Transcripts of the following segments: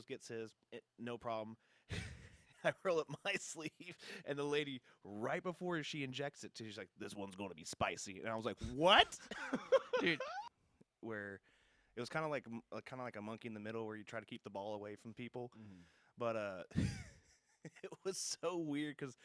goes, gets his, no problem. I roll up my sleeve, and the lady, right before she injects it, she's like, "This one's going to be spicy," and I was like, "What?" Dude, Where it was kind of like a monkey in the middle, where you try to keep the ball away from people, Mhm. but it was so weird because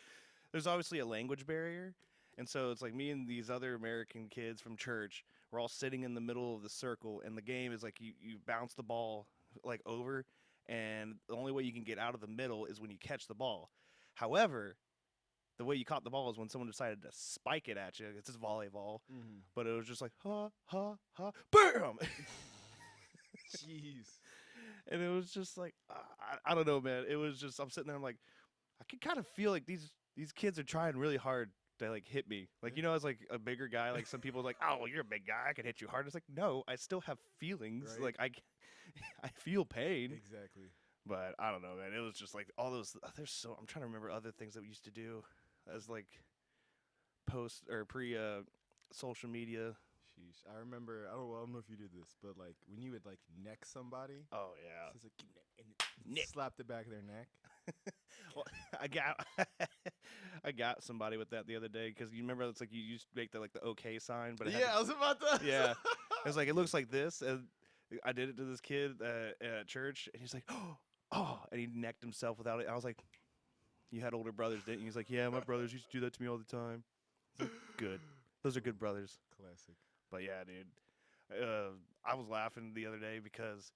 there's obviously a language barrier. And so it's like me and these other American kids from church, we're all sitting in the middle of the circle, and the game is like you bounce the ball like over, and the only way you can get out of the middle is when you catch the ball. However, the way you caught the ball is when someone decided to spike it at you. It's just volleyball, Mhm. but it was just like ha ha ha, bam, Jeez. and it was just like I don't know, man. It was just I'm sitting there, I'm like I can kind of feel like these kids are trying really hard to like hit me. Like as like a bigger guy, like some people are like, oh, well, you're a big guy, I can hit you hard. It's like no, I still have feelings. Right. Like I feel pain, Exactly. but I don't know, man. It was just like all those. There's so I'm trying to remember other things that we used to do as like post or pre social media. Sheesh. I remember. I don't know if you did this, but like when you would like neck somebody, Oh yeah, so it's like "Give me that," and Neck. slap the back of their neck. well, I got I got somebody with that the other day because you remember it's like you used to make the like the OK sign, but it had Yeah, I was about to. yeah. It's like it looks like this, and I did it to this kid at church, and he's like, "Oh," and he necked himself without it. I was like, "You had older brothers, didn't you?" He's like, "Yeah, my brothers used to do that to me all the time." I was like, good, those are good brothers. Classic. But yeah, dude, I was laughing the other day because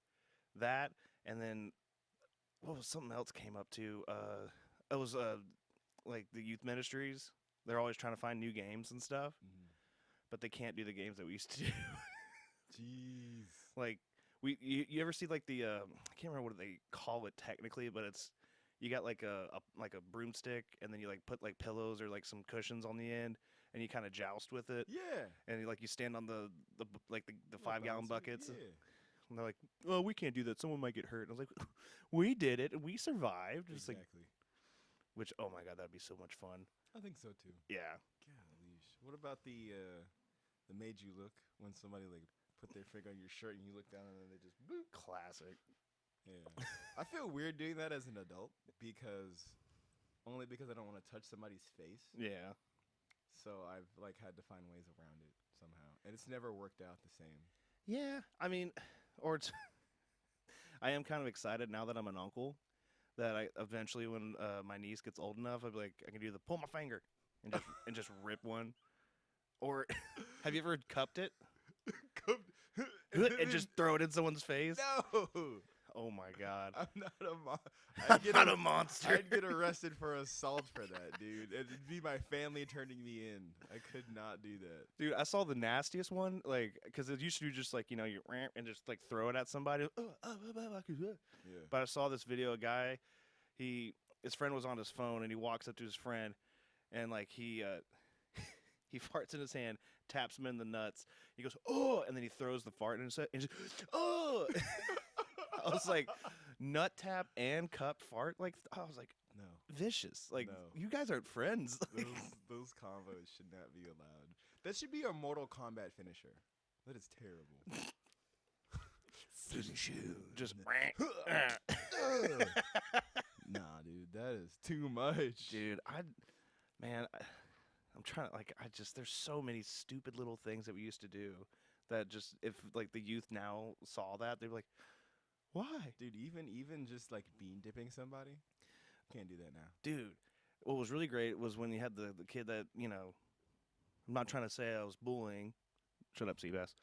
that, and then what was something else came up too? It was like the youth ministries. They're always trying to find new games and stuff, Mhm. but they can't do the games that we used to do. Jeez. Like you ever see like the I can't remember what they call it technically, but it's you got like a broomstick, and then you like put like pillows or like some cushions on the end, and you kind of joust with it, Yeah. and you stand on the like the Little 5-gallon bouncer, buckets, Yeah. and they're like, "Oh, we can't do that. Someone might get hurt." And I was like, "We did it, and we survived." Just like, Exactly. which oh my god, that'd be so much fun. I think so too. Yeah. Golly. What about the made you look when somebody like put their finger on your shirt and you look down and then they just boop? Classic. Yeah. I feel weird doing that as an adult because I don't want to touch somebody's face. Yeah. So I've like had to find ways around it somehow, and it's never worked out the same. Yeah. I mean, or it's. I am kind of excited now that I'm an uncle that I eventually, when my niece gets old enough, I'll be like, I can do the pull my finger and just rip one. Or have you ever cupped it and just throw it in someone's face? No, Oh my god, I'm not a I'm not a monster. I'd get arrested for assault for that, dude. It'd be my family turning me in. I could not do that. Dude, I saw the nastiest one, like, because it used to be just like you ramp and just like throw it at somebody. Yeah. But I saw this video, a guy, his friend was on his phone, and he walks up to his friend, and like he he farts in his hand, taps him in the nuts. He goes, "Oh," and then he throws the fart in his head, and just, "Oh." I was like, nut tap and cup fart. Like I was like, No. vicious. Like No. you guys aren't friends. Those combos should not be allowed. That should be a Mortal Kombat finisher. That is terrible. Finish you. Just Nah, dude, that is too much. dude. I'm trying to there's so many stupid little things that we used to do that just if like the youth now saw that they'd be like, why, Dude, even just like bean dipping somebody, can't do that now. dude? What was really great was when you had the kid that I'm not trying to say I was bullying. Shut up, Seabass.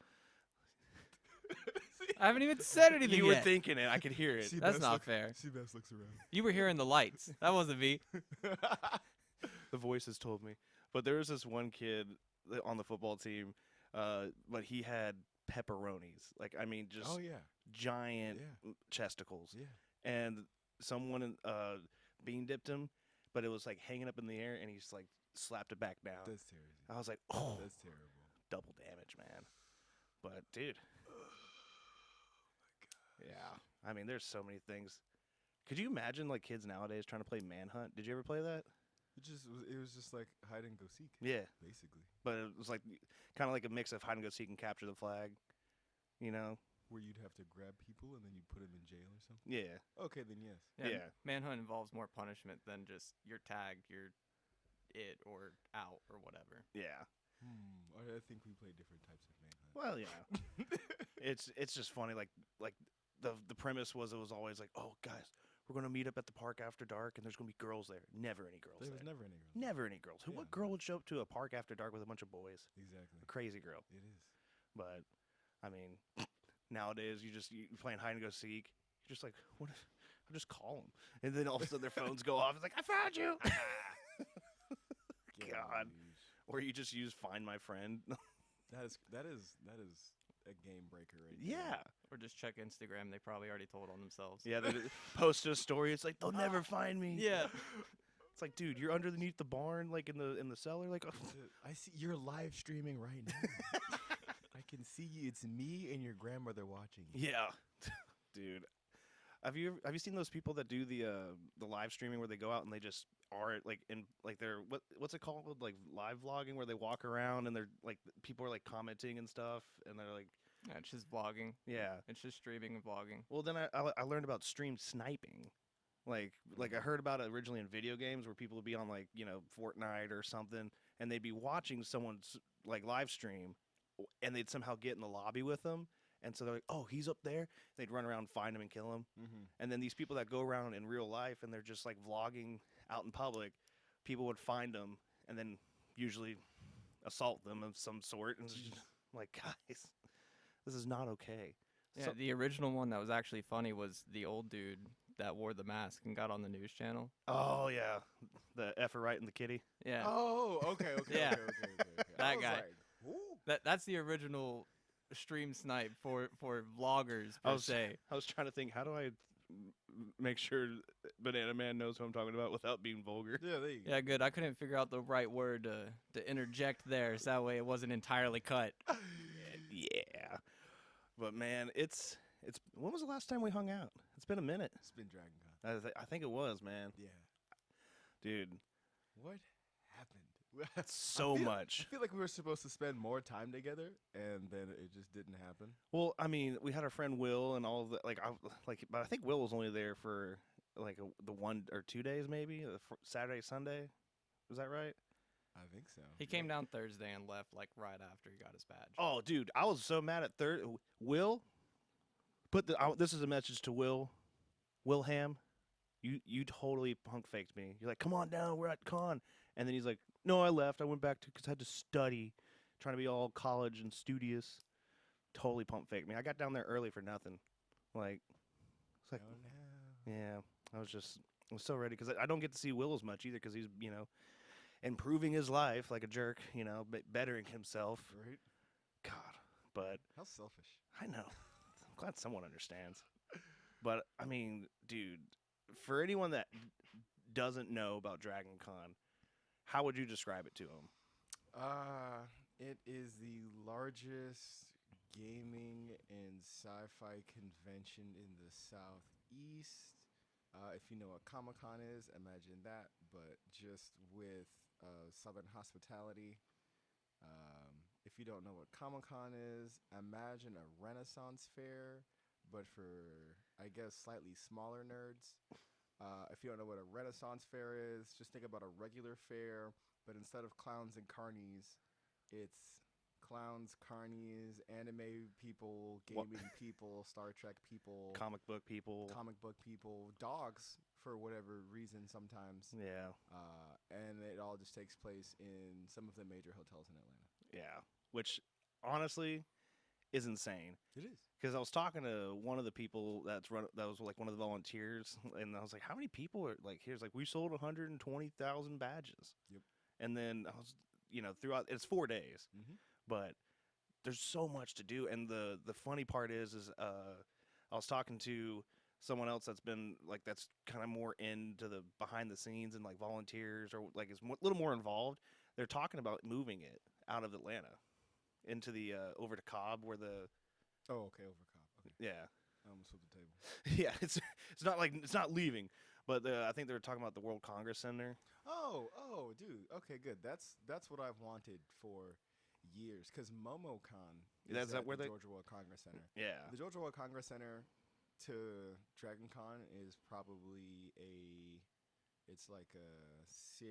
I haven't even said anything You were yet. thinking it. I could hear it. That's not fair. Seabass looks around. You were hearing the lights. That wasn't me. The voices told me. But there was this one kid on the football team, but he had pepperonis. Like, I mean, just Oh yeah, giant Yeah. chesticles. yeah. And someone bean dipped him, but it was like hanging up in the air, and he just like slapped it back down. That's terrible. I was like, oh, That's terrible. double damage, man. But, dude. Yeah. I mean, there's so many things. Could you imagine like kids nowadays trying to play Manhunt? Did you ever play that? It was just like hide and go seek, Yeah. basically. But it was like kind of like a mix of hide and go seek and capture the flag, you know? Where you'd have to grab people and then you put them in jail or something? Yeah. Okay, then yes. Yeah. Manhunt involves more punishment than just you're tagged, you're it or out or whatever. Yeah. I think we play different types of manhunt. Well, yeah. It's just funny. Like the premise was, it was always like, oh guys, we're gonna meet up at the park after dark, and there's gonna be girls there. Never any girls There there. was never any girls. Never any girls. Yeah, What girl would show up to a park after dark with a bunch of boys? Exactly. A crazy girl. It is. But I mean, nowadays you playing hide and go seek. You're just like, what? I'll just call them, and then all of a sudden their phones go off. It's like, I found you. God. Or you just use Find My Friend. That is a game breaker right there. Yeah. Or just check Instagram. They probably already told on themselves. Yeah, they posted a story. It's like, they'll never find me. Yeah. It's like, dude, you're underneath the barn, like in the cellar. Like, I see you're live streaming right now. I can see you. It's me and your grandmother watching you. yeah, dude. Have you seen those people that do the live streaming where they go out and they just are like in like they're what's it called, like live vlogging, where they walk around and they're like people are like commenting and stuff and they're like, Yeah, it's just vlogging. yeah. It's just streaming and vlogging. Well, then I learned about stream sniping. Like I heard about it originally in video games where people would be on like, Fortnite or something, and they'd be watching someone's like live stream, and they'd somehow get in the lobby with them, and so they're like, oh, he's up there. They'd run around, find him, and kill him. Mm-hmm. And then these people that go around in real life and they're just like vlogging out in public, people would find them and then usually assault them of some sort. And it's just like, guys, this is not okay. Yeah, So- the original one that was actually funny was the old dude that wore the mask and got on the news channel. Oh yeah, the effer right in the kitty. Yeah. Oh, okay. Yeah. Okay. That I was guy. like, ooh. That's the original stream snipe for vloggers I per was- se. I was trying to think, how do I make sure Banana Man knows who I'm talking about without being vulgar? Yeah, there you go. Yeah, good. I couldn't figure out the right word to interject there, so that way it wasn't entirely cut. Yeah, but man, it's when was the last time we hung out? It's been a minute. It's been Dragon Con. I think it was, man. Yeah. Dude, What happened? so much. I feel like we were supposed to spend more time together, and then it just didn't happen. Well, I mean, we had our friend Will and all of the but I think Will was only there for like the 1 or 2 days, maybe Saturday, Sunday. Was that right? I think so. He came down Thursday and left like right after he got his badge. Oh, dude, I was so mad at Will. This is a message to Will. Wilham, you totally punk faked me. You're like, come on down, we're at con, and then he's like, no, I left. I went back because I had to study, trying to be all college and studious. Totally pump faked me. I got down there early for nothing. Like, it's like, Oh, no. yeah, I was so ready because I don't get to see Will as much either because he's improving his life like a jerk, bettering himself. Right? God, but How selfish. I know. I'm glad someone understands. But I mean, dude, for anyone that doesn't know about Dragon Con, how would you describe it to them? It is the largest gaming and sci-fi convention in the Southeast. If you know what Comic-Con is, imagine that, but just with Southern hospitality. If you don't know what Comic-Con is, imagine a Renaissance fair, but for, I guess, slightly smaller nerds. If you don't know what a Renaissance fair is, just think about a regular fair, but instead of clowns and carnies, it's clowns, carnies, anime people, gaming people, Star Trek people, Comic book people. comic book people, dogs for whatever reason sometimes. Yeah, And it all just takes place in some of the major hotels in Atlanta. yeah. Which, honestly, is insane. It is. Because I was talking to one of the people that was like one of the volunteers, and I was like, "How many people are like?" Here's like, "We sold 120,000 badges." Yep. And then I was, throughout it's 4 days, Mhm. but there's so much to do. And the funny part is I was talking to someone else that's been like that's kind of more into the behind the scenes and like volunteers or like is a little more involved. They're talking about moving it out of Atlanta into the over to Cobb where the Oh, okay, over Cobb. Okay. yeah. I almost flipped the table. Yeah, it's not like it's not leaving, but I think they were talking about the World Congress Center. Oh, dude. Okay, good. That's what I've wanted for years. Cause MomoCon It's Is that at where the they? Georgia World Congress Center. Yeah. The Georgia World Congress Center to Dragon Con is probably it's like a 6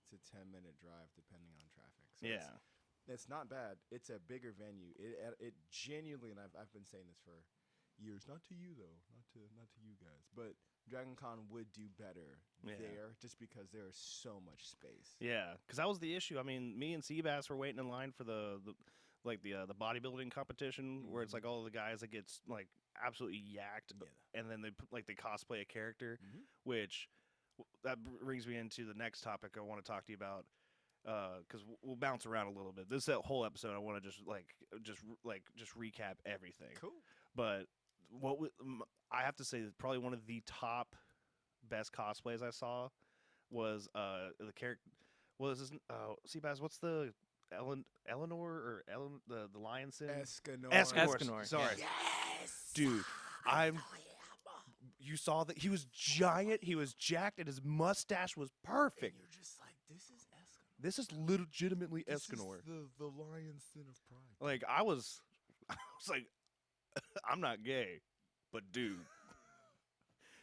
to 10 minute drive depending on traffic. So Yeah. it's not bad. It's a bigger venue. It genuinely, and I've been saying this for years. Not to you though, not to you guys, but Dragon Con would do better Yeah. there just because there is so much space. Yeah, because that was the issue. I mean, me and Seabass were waiting in line for the bodybuilding competition where it's like all the guys that gets like absolutely yacked, Yeah. and then they cosplay a character, Mhm. which that brings me into the next topic I want to talk to you about. Because we'll bounce around a little bit. This whole episode, I want to just recap everything. Cool. But I have to say, that probably one of the top best cosplays I saw was the character. Was this Seabass? What's the Eleanor or the lion's sin? Escanor. Escanor, Sorry, Yes, dude. I I'm. You saw that he was giant. He was jacked, and his mustache was And perfect. you're just like, this is Escanor. This is legitimately This Escanor. is the lion's sin of pride. Like I was like, I'm not gay, but dude,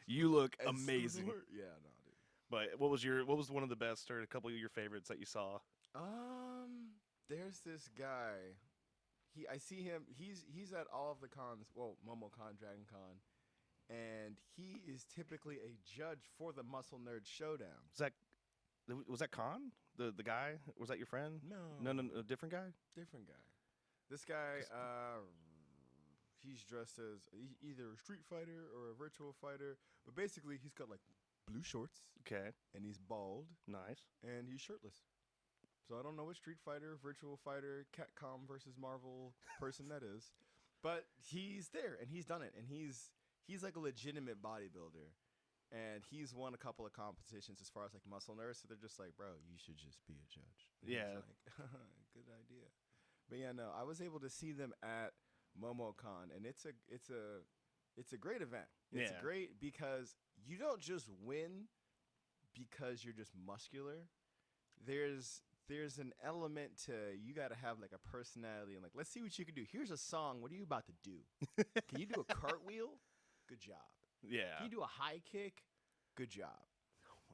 you look amazing. Escanor? Yeah, no, dude. But what was one of the best or a couple of your favorites that you saw? There's this guy. I see him. He's at all of the cons. Well, MomoCon, Dragon Con, and he is typically a judge for the Muscle Nerd Showdown. Was that Khan? The guy? Was that your friend? No, No, a different guy? different guy. This guy, he's dressed as either a street fighter or a virtual fighter, but basically he's got like blue shorts Okay, and he's bald nice. and he's shirtless. So I don't know what Street Fighter, Virtual Fighter, Capcom versus Marvel person that is, but he's there and he's done it, and he's like a legitimate bodybuilder, and he's won a couple of competitions as far as like muscle nerds. So they're just like, bro, you should just be a judge. And Yeah. he's like, good idea. But yeah, no, I was able to see them at MomoCon, and it's a great event. It's Yeah. great because you don't just win because you're just muscular. There's an element to, you got to have like a personality, and like, let's see what you can do. Here's a song. What are you about to do? Can you do a cartwheel? Good job. Yeah. Can you do a high kick? Good job.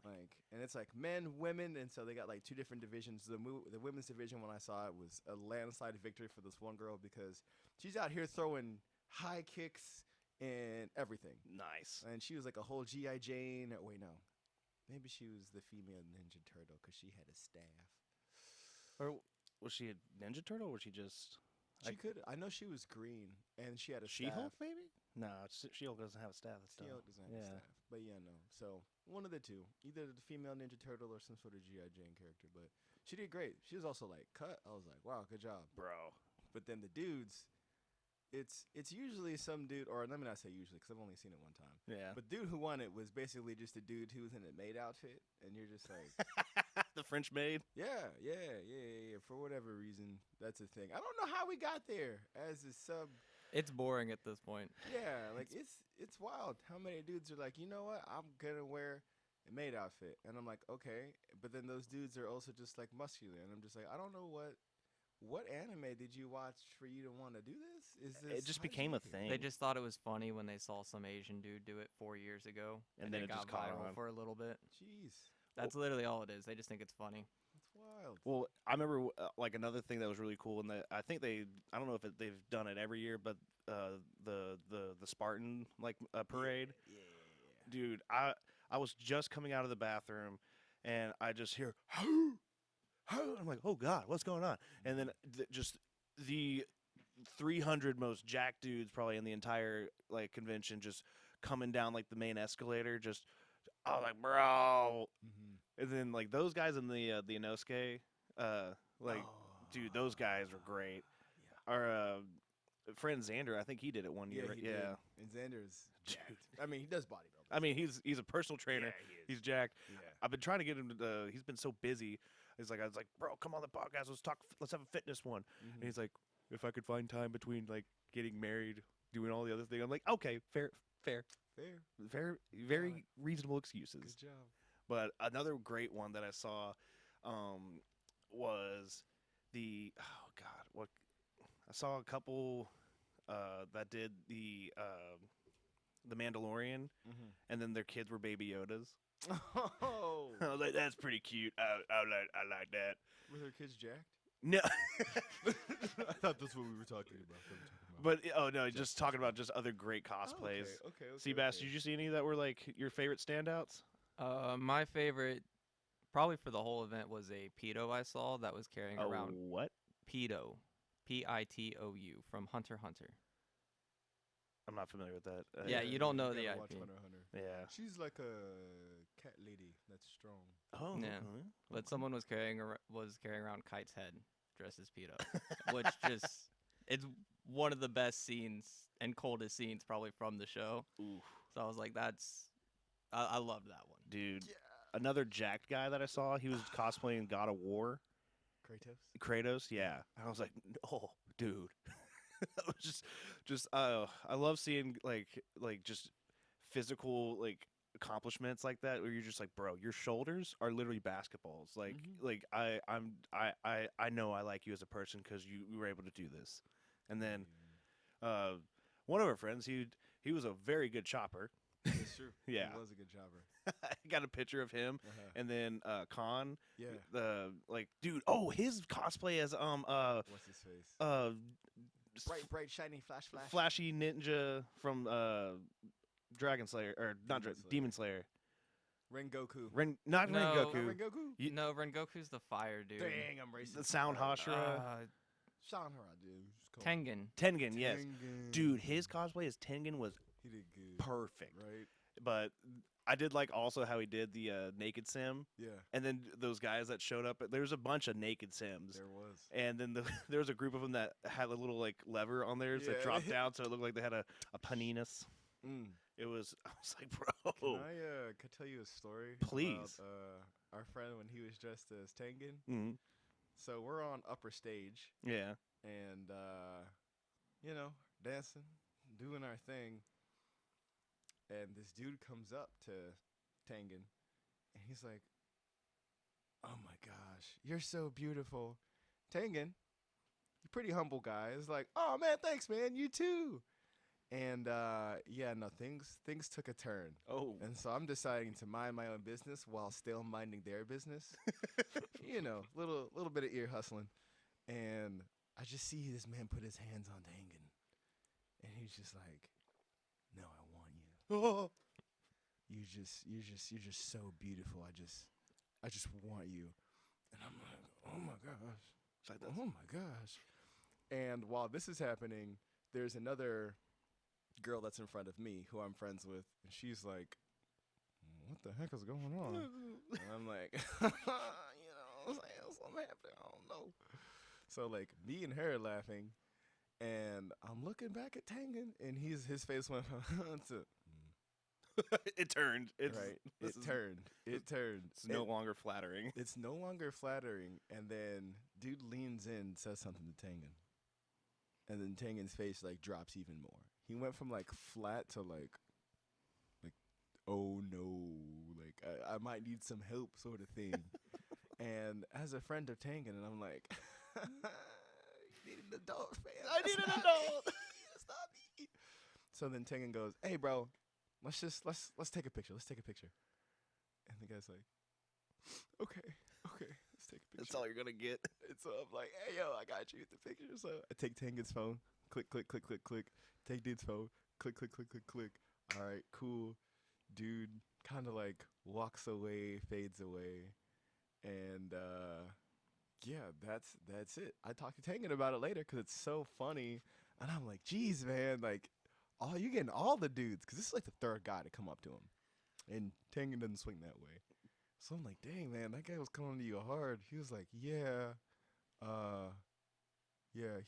Like, and it's like men, women, and so they got like two different divisions. The women's division, when I saw it, was a landslide victory for this one girl because she's out here throwing high kicks and everything. Nice. And she was like a whole G.I. Jane. Wait, no. Maybe she was the female Ninja Turtle because she had a staff. Or was she a Ninja Turtle, or was she just I know she was green, and she had a She-Hulk, staff. maybe? No, She-Hulk doesn't have a staff. That's dumb. She-Hulk doesn't have a Yeah. staff. But yeah, no. So one of the two. Either the female Ninja Turtle or some sort of G.I. Jane character. But she did great. She was also like cut. I was like, wow, good job. Bro. But then the dudes, it's usually some dude, or let me not say usually because I've only seen it one time. Yeah. But dude who won it was basically just a dude who was in a maid outfit, and you're just like, The French maid. yeah. For whatever reason, that's a thing. I don't know how we got there as a sub. It's boring at this point. Yeah, like it's wild how many dudes are like, you know what, I'm gonna wear a maid outfit, and I'm like, okay, but then those dudes are also just like muscular, and I'm just like, I don't know what anime did you watch for you to want to do this? Is this? It just how did you became a get here? thing. They just thought it was funny when they saw some Asian dude do it 4 years ago, And then it got just caught viral on. for a little bit. Jeez, That's literally all it is. They just think it's funny. that's wild. Well, I remember like another thing that was really cool, and that I think I don't know if they've done it every year, but the Spartan like parade, Yeah. dude. I was just coming out of the bathroom, and I just hear, "Hoo, hoo." I'm like, oh god, what's going on? And then just the 300 most jacked dudes probably in the entire like convention just coming down like the main escalator. Just I was like, bro. Mm-hmm. And then like those guys in the Inosuke, like dude, those guys were great. Yeah. Our friend Xander, I think he did it one year. Yeah, right? he did. And Xander's jacked. I mean, he does bodybuilding. I mean, he's a personal trainer. Yeah, he is. He's jacked. Yeah. I've been trying to get him to. He's been so busy. I was like, bro, come on the podcast. Let's talk. Let's have a fitness one. And he's like, if I could find time between like getting married, doing all the other things. I'm like, okay, fair, very Valid. reasonable excuses. Good job. But another great one that I saw was the, oh god, what, I saw a couple that did the Mandalorian, Mm-hmm. and then their kids were Baby Yodas. Oh, I was like, that's pretty cute. I like that. were their kids jacked? No, I thought that's what we were talking about. but oh no, Just- just talking about just other great cosplays. Okay. Seabass, did you see any that were like your favorite standouts? My favorite, probably for the whole event, was a pedo I saw that was carrying around What? pedo, Pitou from Hunter x Hunter. I'm not familiar with that. Yeah, you don't know the gotta watch IP. Hunter x Hunter. Yeah. She's like a cat lady that's strong. Oh. Yeah. okay. But someone was carrying around Kite's head dressed as pedo, which just it's one of the best scenes and coldest scenes probably from the show. Oof. So I was like, I loved that one. Dude. Yeah. Another jacked guy that I saw, he was cosplaying God of War. Kratos, yeah. I was like, oh, dude. I was I love seeing like just physical like accomplishments like that where you're just like, bro, your shoulders are literally basketballs. Like Mhm. I know I like you as a person because you were able to do this. And then one of our friends, he was a very good chopper. It's true. Yeah. He was a good jobber. I got a picture of him, Uh-huh. and then Khan, Yeah. the like, dude. Oh, his cosplay as What's his face? Bright, shiny, flash. flashy ninja from Dragon Slayer or not Demon Demon Slayer. Slayer. Rengoku. Not No. Rengoku. Rengoku? You- No, Rengoku's the fire dude. Dang, I'm racist. The Sound Hashira. Shanhara, dude. Just call Tengen. Tengen, yes. Tengen. Dude, his cosplay as Tengen was He did good. perfect. Right? But I did like also how he did the naked sim, Yeah, and then those guys that showed up. There was a bunch of naked sims. there was. And then there was a group of them that had a little like lever on theirs that Yeah. dropped down, so it looked like they had a paninus. Mm. It was. I was like, bro. Can I tell you a story? Please. About, our friend when he was dressed as Tengen. Mhm. So we're on upper stage Yeah. and dancing, doing our thing. And this dude comes up to Tengen and he's like, "Oh my gosh, you're so beautiful." Tengen, you're a pretty humble guy. It's like, "Oh man, thanks man, you too." And things took a turn. Oh. And so I'm deciding to mind my own business while still minding their business. Little bit of ear hustling. And I just see this man put his hands on Tengen. And he's just like, "No, I want you. Oh. You're just so beautiful. I just want you." And I'm like, "Oh my gosh. It's like this. Oh my gosh." And while this is happening, there's another girl that's in front of me who I'm friends with, and she's like, "What the heck is going on?" And I'm like, something happening. I don't know. So like me and her laughing, and I'm looking back at Tengen, and his face went to It turned. It's, right. this It is- turned. It turned. It's no longer flattering. It's no longer flattering. And then dude leans in, says something to Tengen. And then Tengen's face like drops even more. He went from like flat to like oh no, like I might need some help sort of thing. And as a friend of Tengen, and I'm like, "You need an adult, fam. I That's need an not adult." me. That's not me." So then Tengen goes, "Hey bro, let's take a picture. Let's take a picture." And the guy's like, okay, let's take a picture. That's all you're gonna get. And so I'm like, "Hey yo, I got you with the picture." So I take Tengen's phone, click. Take dude's phone, click. All right, cool. Dude kind of like walks away, fades away, and that's it. I talked to Tengen about it later because it's so funny, and I'm like, "Geez, man, like, you getting all the dudes?" Because this is like the third guy to come up to him, and Tengen doesn't swing that way. So I'm like, "Dang, man, that guy was coming to you hard." He was like, "Yeah,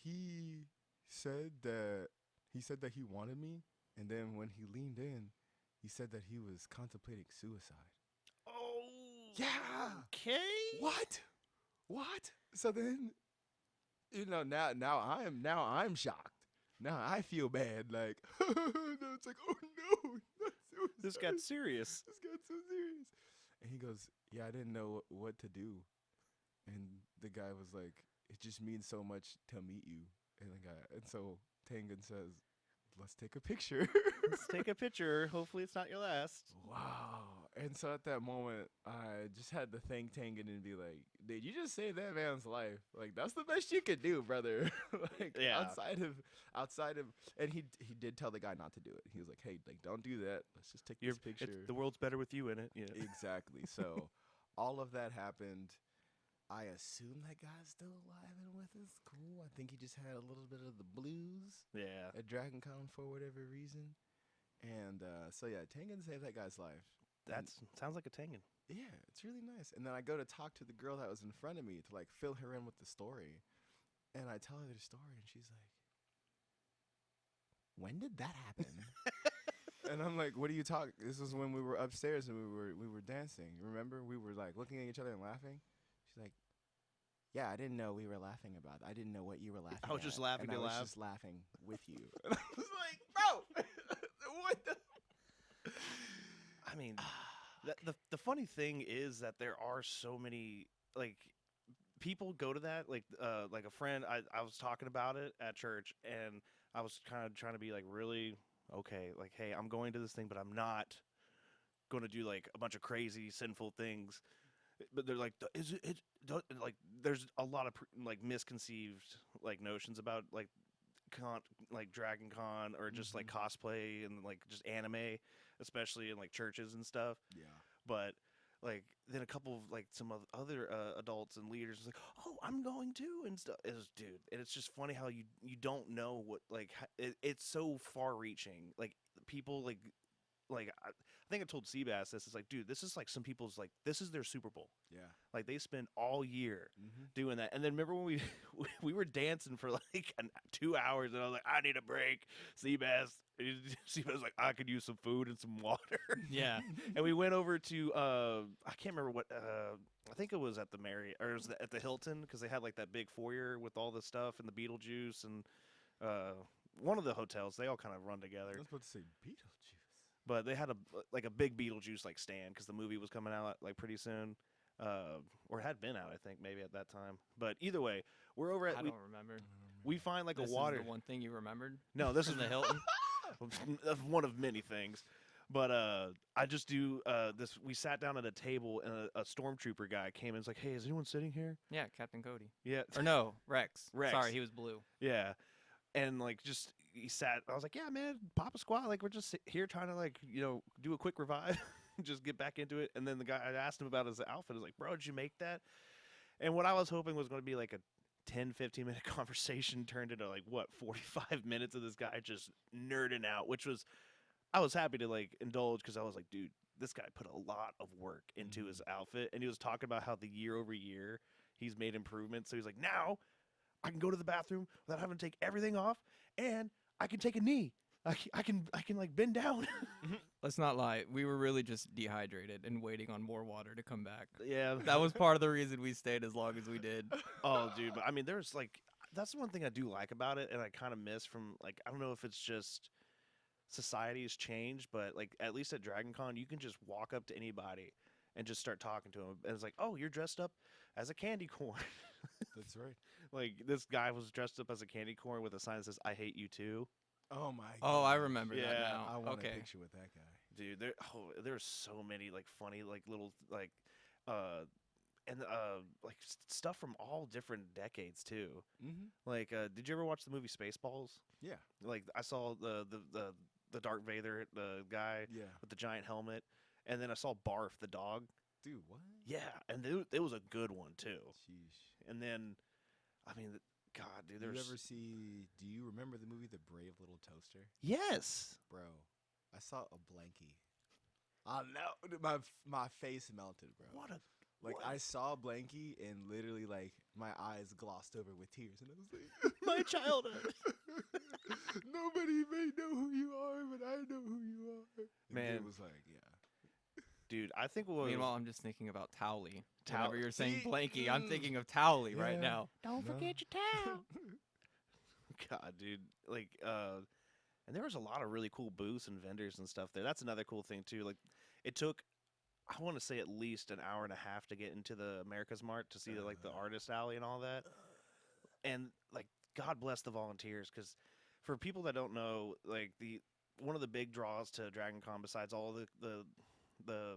he said that he wanted me, and then when he leaned in, he said that he was contemplating suicide." Oh. Yeah. Okay. What? So then, now I'm shocked. Now I feel bad. Like, no, it's like, oh no, not suicide. This got serious. This got so serious. And he goes, "Yeah, I didn't know what to do." And the guy was like, "It just means so much to meet you." And so Tengen says, "Let's take a picture." Let's take a picture. Hopefully, it's not your last. Wow. And so at that moment, I just had to thank Tengen and be like, "Dude, you just saved that man's life. Like that's the best you could do, brother." Like Yeah. outside of, and he did tell the guy not to do it. He was like, "Hey, like don't do that. Let's just take this picture." The world's better with you in it. Yeah. Exactly. So all of that happened. I assume that guy's still alive and with us. Cool. I think he just had a little bit of the blues Yeah. at Dragon Con for whatever reason. And so yeah, Tengen saved that guy's life. That sounds like a Tengen. Yeah, it's really nice. And then I go to talk to the girl that was in front of me to like fill her in with the story. And I tell her the story and she's like, "When did that happen?" And I'm like, "What are you talking? This was when we were upstairs and we were dancing. Remember? We were like looking at each other and laughing." She's like, "Yeah, I didn't know we were laughing about that. I didn't know what you were laughing at. I was just laughing and to I was laugh." just laughing with you." And I was like, "Bro, what the?" I mean, the funny thing is that there are so many like people go to that like a friend. I was talking about it at church, and I was kind of trying to be like really okay, like hey, I'm going to this thing, but I'm not going to do like a bunch of crazy sinful things. But they're like, is it like there's a lot of like misconceived like notions about like like Dragon Con or just like cosplay and like just anime, especially in like churches and stuff. Yeah. But like then a couple of like some other adults and leaders was like, oh, I'm going too and stuff. Dude, and it's just funny how you don't know what like it's so far reaching. Like people like I think I told Seabass this. It's like, dude, this is like some people's like this is their Super Bowl. Yeah. Like they spend all year Mm-hmm. doing that. And then remember when we we were dancing for like 2 hours, and I was like, I need a break. Seabass, Seabass was like, I could use some food and some water. Yeah. And we went over to I can't remember what I think it was at the Marriott or it was at the Hilton because they had like that big foyer with all the stuff and the Beetlejuice and one of the hotels. They all kind of run I together. was about to say Beetlejuice. But they had a big Beetlejuice like stand because the movie was coming out like pretty soon, or had been out I think maybe at that time. But either way, we're over at I don't remember. we find like This a water. is the one thing you remembered. No, this is From the Hilton. one of many things. But I just do this. We sat down at a table and a stormtrooper guy came and was like, "Hey, is anyone sitting here?" Yeah, Captain Cody. Yeah, Or no, Rex. Rex. Sorry, he was blue. yeah. And like just he sat. I was like, "Yeah, man, pop a squat. Like we're just here trying to like do a quick revive, just get back into it." And then the guy I asked him about his outfit. I was like, "Bro, did you make that?" And what I was hoping was going to be like a 10-15 minute conversation turned into like what 45 minutes of this guy just nerding out, which was I was happy to like indulge because I was like, dude, this guy put a lot of work into his outfit, and he was talking about how the year over year he's made improvements. So he's like, now I can go to the bathroom without having to take everything off, and I can take a knee. I can like bend down. Let's not lie. We were really just dehydrated and waiting on more water to come back. Yeah, That was part of the reason we stayed as long as we did. Oh, dude, but I mean, there's like that's the one thing I do like about it, and I kind of miss from like I don't know if it's just society has changed, but like at least at Dragon Con, you can just walk up to anybody and just start talking to them, and it's like, oh, you're dressed up as a candy corn. That's right. Like this guy was dressed up as a candy corn with a sign that says "I hate you too." Oh my. Oh, I gosh. remember that Yeah, now. I want okay. a picture with that guy. Dude, there's so many like funny like little like and like stuff from all different decades too. Mm-hmm. Like, did you ever watch the movie Spaceballs? Yeah. Like I saw the Darth Vader the guy Yeah. with the giant helmet, and then I saw Barf the dog. Dude, what? Yeah, and it was a good one too. Sheesh. And then, I mean, God, dude, Do you there's ever see? Do you remember the movie The Brave Little Toaster? yes. Bro, I saw a blankie. I know my face melted, bro. What a Like what? I saw Blanky and literally like my eyes glossed over with tears, and I was like, My childhood. Nobody may know who you are, but I know who you are. And Man. it was like, yeah. Dude, I think what Meanwhile, I'm just thinking about Towley. Tow- Whenever you're saying See? Blanky, I'm thinking of Towley right Yeah. now. don't No. forget your towel. God, dude, like, and there was a lot of really cool booths and vendors and stuff there. That's another cool thing too. Like, it took, I want to say at least an hour and a half to get into the America's Mart to see like the artist alley and all that. And like, God bless the volunteers, because for people that don't know, like one of the big draws to Dragon Con, besides all the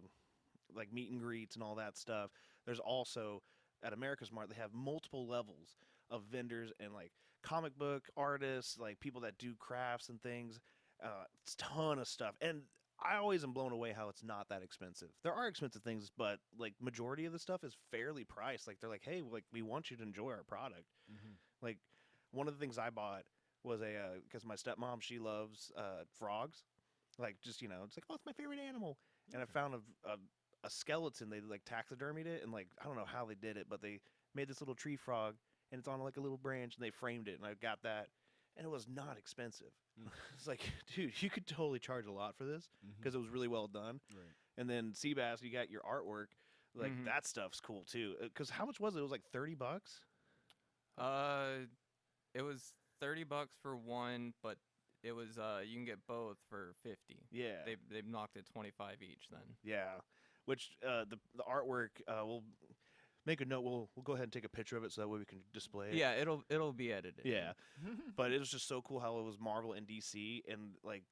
like meet and greets and all that stuff, there's also at America's Mart they have multiple levels of vendors and like comic book artists, like people that do crafts and things. It's a ton of stuff, and I always am blown away how it's not that expensive. There are expensive things, but like majority of the stuff is fairly priced. Like they're like, hey, like we want you to enjoy our product. Mm-hmm. Like one of the things I bought was because my stepmom, she loves frogs. Like just it's like, oh, it's my favorite animal. And I found a skeleton. They like taxidermied it, and like I don't know how they did it, but they made this little tree frog, and it's on like a little branch, and they framed it, and I got that, and it was not expensive. It's like, dude, you could totally charge a lot for this because it was really well done. Right. And then Seabass, you got your artwork, like that stuff's cool too. Because how much was it? It was like $30. It was $30 for one, but it was you can get both for 50. Yeah, They've knocked it 25 each then. yeah. Which the artwork, we'll make a note. We'll go ahead and take a picture of it so that way we can display it. Yeah, it'll be edited. Yeah. But it was just so cool how it was Marvel and DC, and like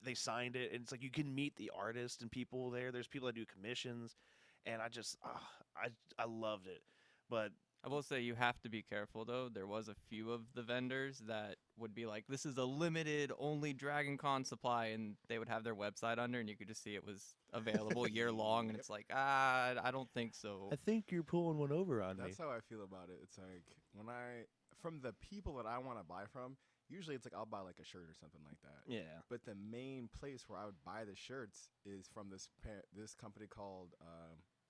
they signed it, and it's like you can meet the artists and people there. There's people that do commissions, and I just I loved it. But I will say you have to be careful though. There was a few of the vendors that would be like, "This is a limited only Dragon Con supply," and they would have their website under, and you could just see it was available year long. And it's like, I don't think so. I think you're pulling one over on That's how I feel about it. It's like from the people that I want to buy from, usually it's like I'll buy like a shirt or something like that. Yeah. But the main place where I would buy the shirts is from this company called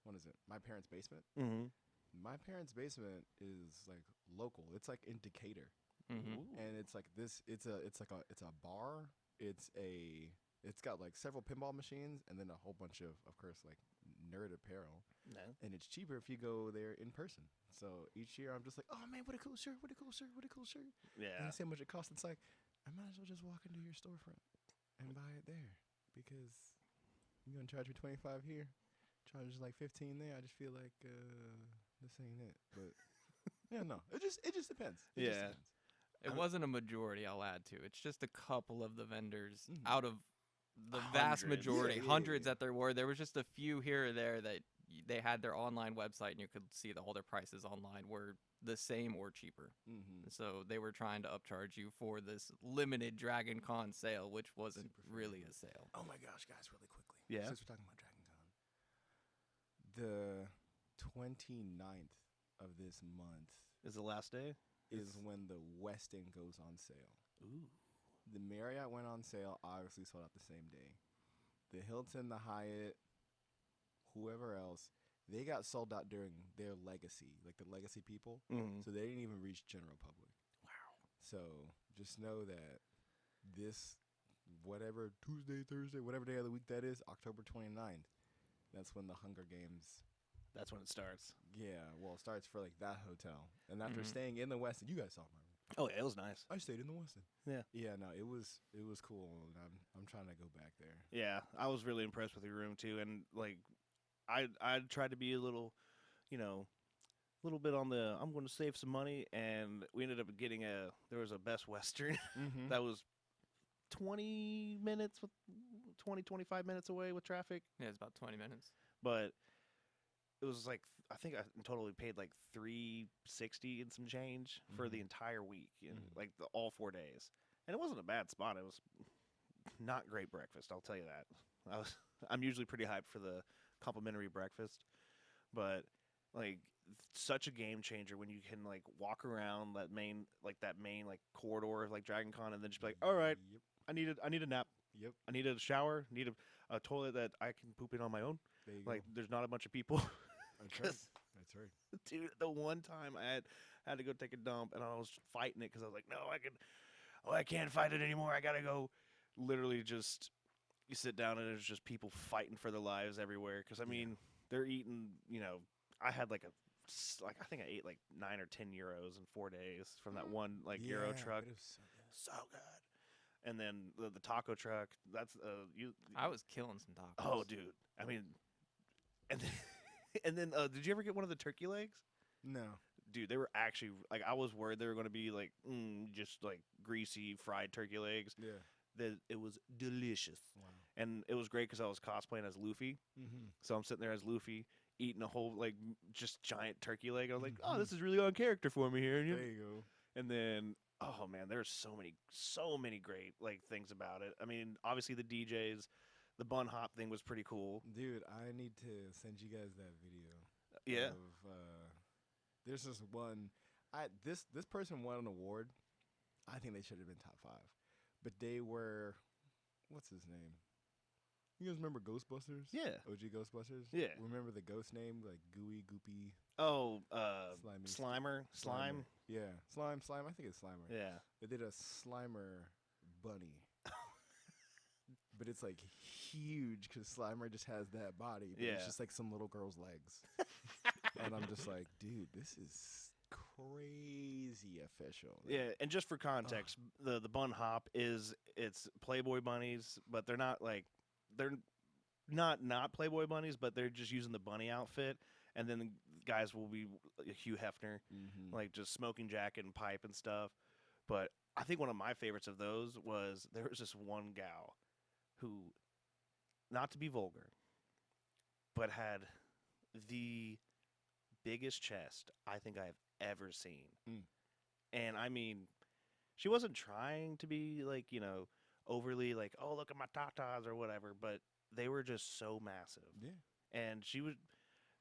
what is it? My Parents' Basement. Mm-hmm. My Parents' Basement is like local. It's like in Decatur, and it's like this. It's a bar. It's got like several pinball machines and then a whole bunch of course like nerd apparel. No. And it's cheaper if you go there in person. So each year I'm just like, oh man, what a cool shirt! What a cool shirt! What a cool shirt! Yeah. And I see how much it costs. It's like I might as well just walk into your storefront and buy it there because you're gonna charge me $25 here, charge like $15 there. I just feel like this ain't it. But yeah, no, it just depends. It just depends. It wasn't a majority, I'll add to. It's just a couple of the vendors out of the vast Hundreds. majority, Yeah. hundreds that there were. There was just a few here or there that they had their online website, and you could see that all their prices online were the same or cheaper. Mm-hmm. So they were trying to upcharge you for this limited Dragon Con sale, which wasn't Super really fun. a sale. Oh my gosh, guys, really quickly. Yeah. Since we're talking about Dragon Con, the 29th of this month Is the last day? is when the Westin goes on sale. Ooh. The Marriott went on sale, obviously sold out the same day. The Hilton, the Hyatt, whoever else, they got sold out during their legacy, like the legacy people. Mm-hmm. So they didn't even reach general public. Wow. So just know that this, whatever, Tuesday, Thursday, whatever day of the week that is, October 29th, that's when the Hunger Games. That's when it starts. Yeah, well, it starts for like that hotel. And after staying in the Westin, you guys saw my room. Oh yeah, it was nice. I stayed in the Westin. Yeah. Yeah, no, it was cool, and I'm trying to go back there. Yeah, I was really impressed with your room too, and like, I tried to be a little, little bit on the I'm going to save some money, and we ended up getting there was a Best Western Mm-hmm. that was 20 minutes with 25 minutes away with traffic, Yeah, it's about 20 minutes. but it was like I think I totally paid like $360 and some change for the entire week, and like all 4 days, and it wasn't a bad spot. It was not great breakfast, I'll tell you that. I'm usually pretty hyped for the complimentary breakfast, but like such a game changer when you can like walk around that main corridor of like Dragon Con and then just be like, all right, Yep. I need a nap. Yep. I need a shower. Need a toilet that I can poop in on my own. There you Like go. there's not a bunch of people. That's right. That's right. Dude, the one time I had to go take a dump and I was fighting it because I was like, no, I can't fight it anymore. I gotta go. Literally, just you sit down and there's just people fighting for their lives everywhere. Because I mean, they're eating. I had I think I ate like 9 or 10 euros in 4 days from that one Euro truck. It was so good. So good. And then the taco truck. That's I was killing some tacos. Oh, dude. I mean, and then, and then did you ever get one of the turkey legs? No. dude, they were actually like I was worried they were going to be like just like greasy fried turkey legs. Yeah. That it was delicious, Wow. and it was great because I was cosplaying as Luffy. Mm-hmm. So I'm sitting there as Luffy eating a whole like just giant turkey leg. I was like, oh, Mhm. this is really on character for me here. There you go. And then, oh man, there's so many great like things about it. I mean, obviously the DJs, the bun hop thing was pretty cool. Dude, I need to send you guys that video. Yeah. Of, there's this one. This person won an award. I think they should have been top 5, but they were. What's his name? You guys remember Ghostbusters? Yeah. OG Ghostbusters. Yeah. Remember the ghost name, like gooey, goopy, Oh, slimy. Slime. Yeah, slime. I think it's Slimer. Yeah. They did a Slimer bunny. But it's like huge because Slimer just has that body. But Yeah. it's just like some little girl's legs. And I'm just like, dude, this is crazy official. Yeah, and just for context, the bun hop it's Playboy bunnies, but they're not not Playboy bunnies, but they're just using the bunny outfit, and then the guys will be Hugh Hefner, Mm-hmm. like just smoking jacket and pipe and stuff. But I think one of my favorites of those was there was this one gal who, not to be vulgar, but had the biggest chest I think I've ever seen. Mm. And I mean, she wasn't trying to be like, overly like, oh, look at my tatas or whatever, but they were just so massive. Yeah. And she was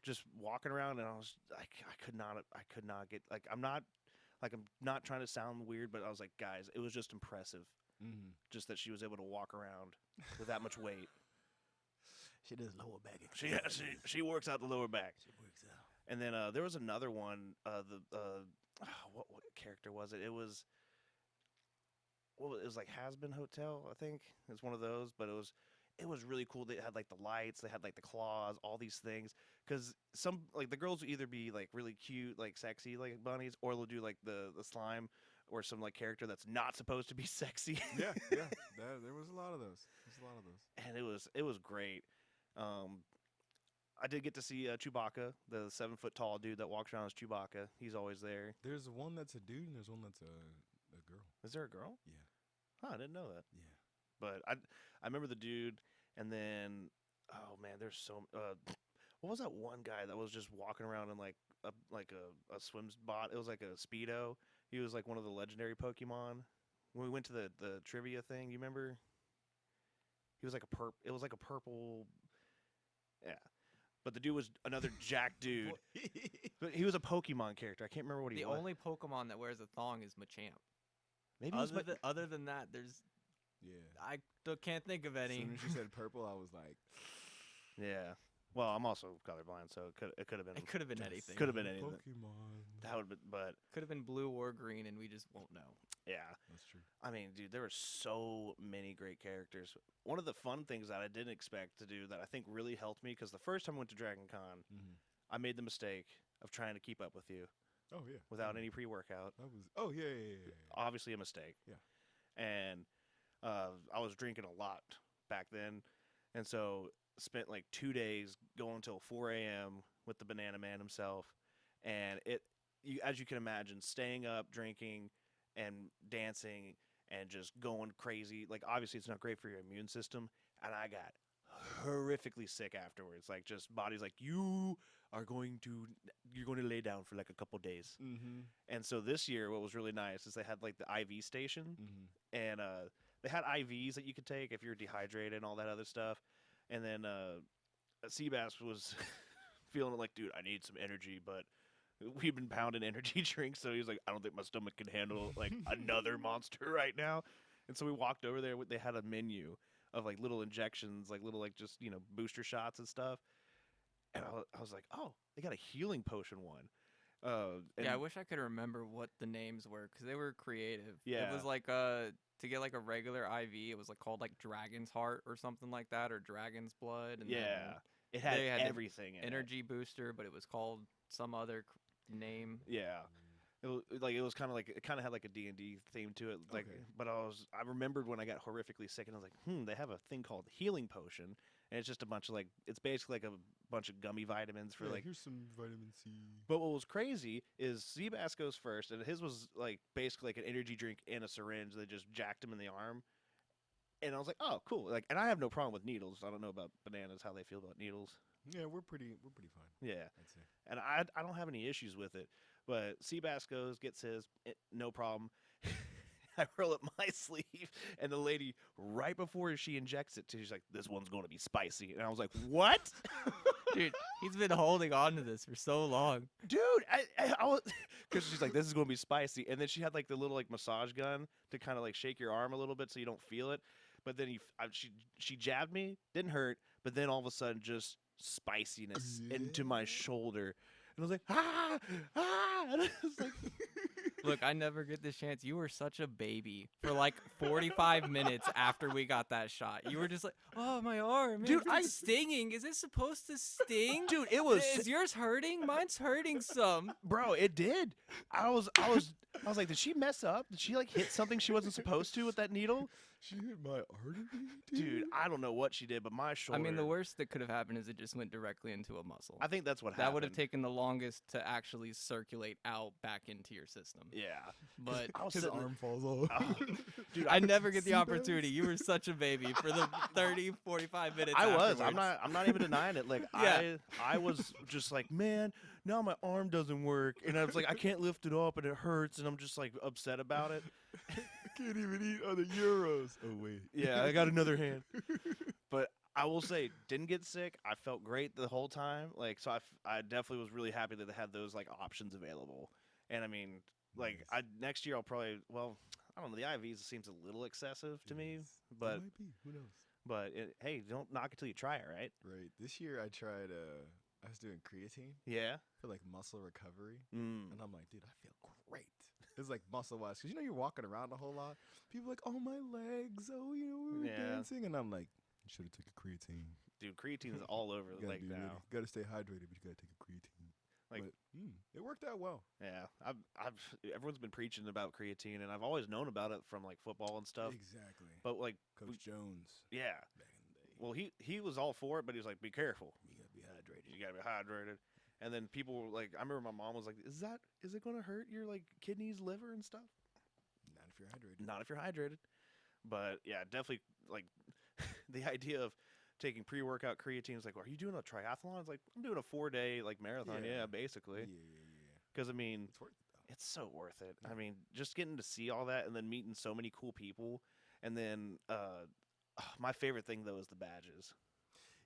just walking around and I could not get I'm not trying to sound weird, but I was like, guys, it was just impressive Mm-hmm. just that she was able to walk around with that much weight. She does lower back She works out the lower back. She works out. And then there was another one. What character was it? It was like Has Been Hotel, I think. It's one of those, but it was really cool. They had like the lights, they had like the claws, all these things. Because some like the girls will either be like really cute, like sexy, like bunnies, or they'll do like the slime or some like character that's not supposed to be sexy. Yeah. There was a lot of those. And it was great. I did get to see Chewbacca, the 7 foot tall dude that walks around as Chewbacca. He's always there. There's one that's a dude and there's one that's a girl. Is there a girl? Yeah. Huh, I didn't know that. Yeah. But I remember the dude, and then oh man, there's so what was that one guy that was just walking around in like a swim bot? It was like a speedo. He was like one of the legendary Pokemon. When we went to the trivia thing, you remember? He was like it was like a purple. Yeah. But the dude was another jack dude. But he was a Pokemon character. I can't remember what he The was. only Pokemon that wears a thong is Machamp. Maybe it was Other than that, there's Yeah. I can't think of As any. soon as you said purple, I was like, yeah. Well, I'm also colorblind, so it could have been. It could have been anything. Could have been anything. Pokemon. That would, but Could have been blue or green, and we just won't know. yeah. That's true. I mean, dude, there were so many great characters. One of the fun things that I didn't expect to do that I think really helped me, because the first time I went to Dragon Con, Mm-hmm. I made the mistake of trying to keep up with you Oh yeah. without any pre-workout. That was. Oh yeah. Obviously a mistake. Yeah. And I was drinking a lot back then, and so spent like 2 days going till 4 a.m. with the Banana Man himself, and as you can imagine, staying up, drinking, and dancing, and just going crazy. Like obviously, it's not great for your immune system, and I got horrifically sick afterwards. Like just body's like you're going to lay down for like a couple days. Mm-hmm. And so this year, what was really nice is they had like the IV station, Mm-hmm. and they had IVs that you could take if you're dehydrated and all that other stuff. And then Seabass was feeling like, dude, I need some energy, but we've been pounding energy drinks, so he was like, I don't think my stomach can handle like another monster right now. And so we walked over there. They had a menu of like little injections, like little like just booster shots and stuff. And I was like, oh, they got a healing potion one. And Yeah, I wish I could remember what the names were because they were creative. Yeah. It was like to get like a regular IV, it was like called like Dragon's Heart or something like that, or Dragon's Blood. And yeah, it they had had everything in it. energy booster, but it was called some other name. Yeah. It was kind of like, it kind of had like a D&D theme to it. Like, Okay. but I remembered when I got horrifically sick, and I was like, they have a thing called healing potion. and it's just a bunch of like it's basically like a bunch of gummy vitamins for like. here's some vitamin C. But what was crazy is Seabass goes first, and his was like basically like an energy drink in a syringe. They just jacked him in the arm, and I was like, oh, cool. Like, and I have no problem with needles. I don't know about bananas how they feel about needles. Yeah, we're pretty fine. Yeah, I'd say. and I don't have any issues with it. But Seabass goes, gets his, no problem. I roll up my sleeve, and the lady, right before she injects it, she's like, "This one's going to be spicy," and I was like, "What?" Dude, he's been holding on to this for so long. Dude, I was, because she's like, "This is going to be spicy," and then she had like the little like massage gun to kind of like shake your arm a little bit so you don't feel it. But then she jabbed me, didn't hurt, but then all of a sudden just spiciness into my shoulder, and I was like, "Ah, ah!" And I was like. Look, I never get this chance. You were such a baby for like 45 minutes after we got that shot. You were just like, "Oh, my arm, man, Dude, it's stinging. Is it supposed to sting? Dude, it was Is yours hurting? Mine's hurting some." Bro, it did. I was like, did she mess up? Did she like hit something she wasn't supposed to with that needle? She hit my artery, Dude, I don't know what she did, but my shoulder. I mean, the worst that could have happened is it just went directly into a muscle. I think that's what That happened. would have taken the longest to actually circulate out back into your system. Yeah. But I was His sitting arm falls off. Oh, dude, I never get the See, opportunity. You were such a baby for the 30, 45 minutes. I was. afterwards. I'm not even denying it. Like Yeah. I was just like, man, now my arm doesn't work, and I was like, I can't lift it up, and it hurts, and I'm just like upset about it. I can't even eat other euros. Oh wait. Yeah, I got another hand. But I will say, didn't get sick. I felt great the whole time. Like, so I definitely was really happy that they had those like options available. And I mean, like, Nice. next year I'll probably, well, I don't know. The IVs seems a little excessive to me, Yes. It but might be. Who knows? hey, don't knock it till you try it, right? Right. This year I tried. I was doing creatine Yeah. for like muscle recovery, Mm. and I'm like, dude, I feel great. It's like muscle wise, because you're walking around a whole lot. People are like, oh my legs, oh we were Yeah. dancing, and I'm like, you should have taken creatine. Dude, creatine is all over You the gotta like be ready. now. You gotta stay hydrated, but you gotta take a creatine. Like- but, it worked out well. Yeah, everyone's been preaching about creatine, and I've always known about it from like football and stuff. Exactly. But like, Coach Jones yeah, back in the day. well, he was all for it, but he was like, be careful. You gotta be hydrated. You gotta be hydrated. And then people were like, I remember my mom was like, is it gonna hurt your like kidneys, liver, and stuff? Not if you're hydrated. Not if you're hydrated. But yeah, definitely like the idea of taking pre-workout creatine is like, are you doing a triathlon? It's like, I'm doing a 4-day like marathon. Yeah. Yeah, basically. Yeah. Because I mean, It's worth it though. it's so worth it. Yeah. I mean, just getting to see all that and then meeting so many cool people. And then my favorite thing though is the badges.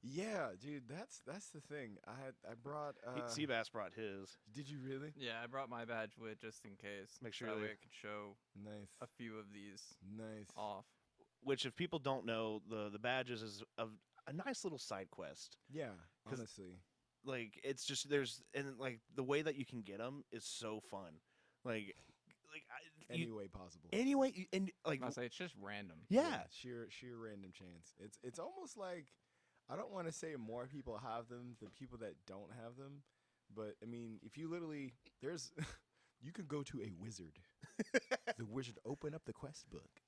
Yeah, dude, that's the thing. I brought. Seabass brought his. Did you really? Yeah, I brought my badge with just in case. Make sure that they- way I could show Nice. a few of these Nice. off. Which, if people don't know, the badges is a nice little side quest. Yeah, 'Cause- honestly. Like it's just and like the way that you can get them is so fun. Like Any way possible. anyway, and like I'll say it's just random. yeah, sheer random chance. It's almost like, I don't want to say more people have them than people that don't have them, but I mean, if you literally there's you can go to a wizard. The wizard open up the quest book,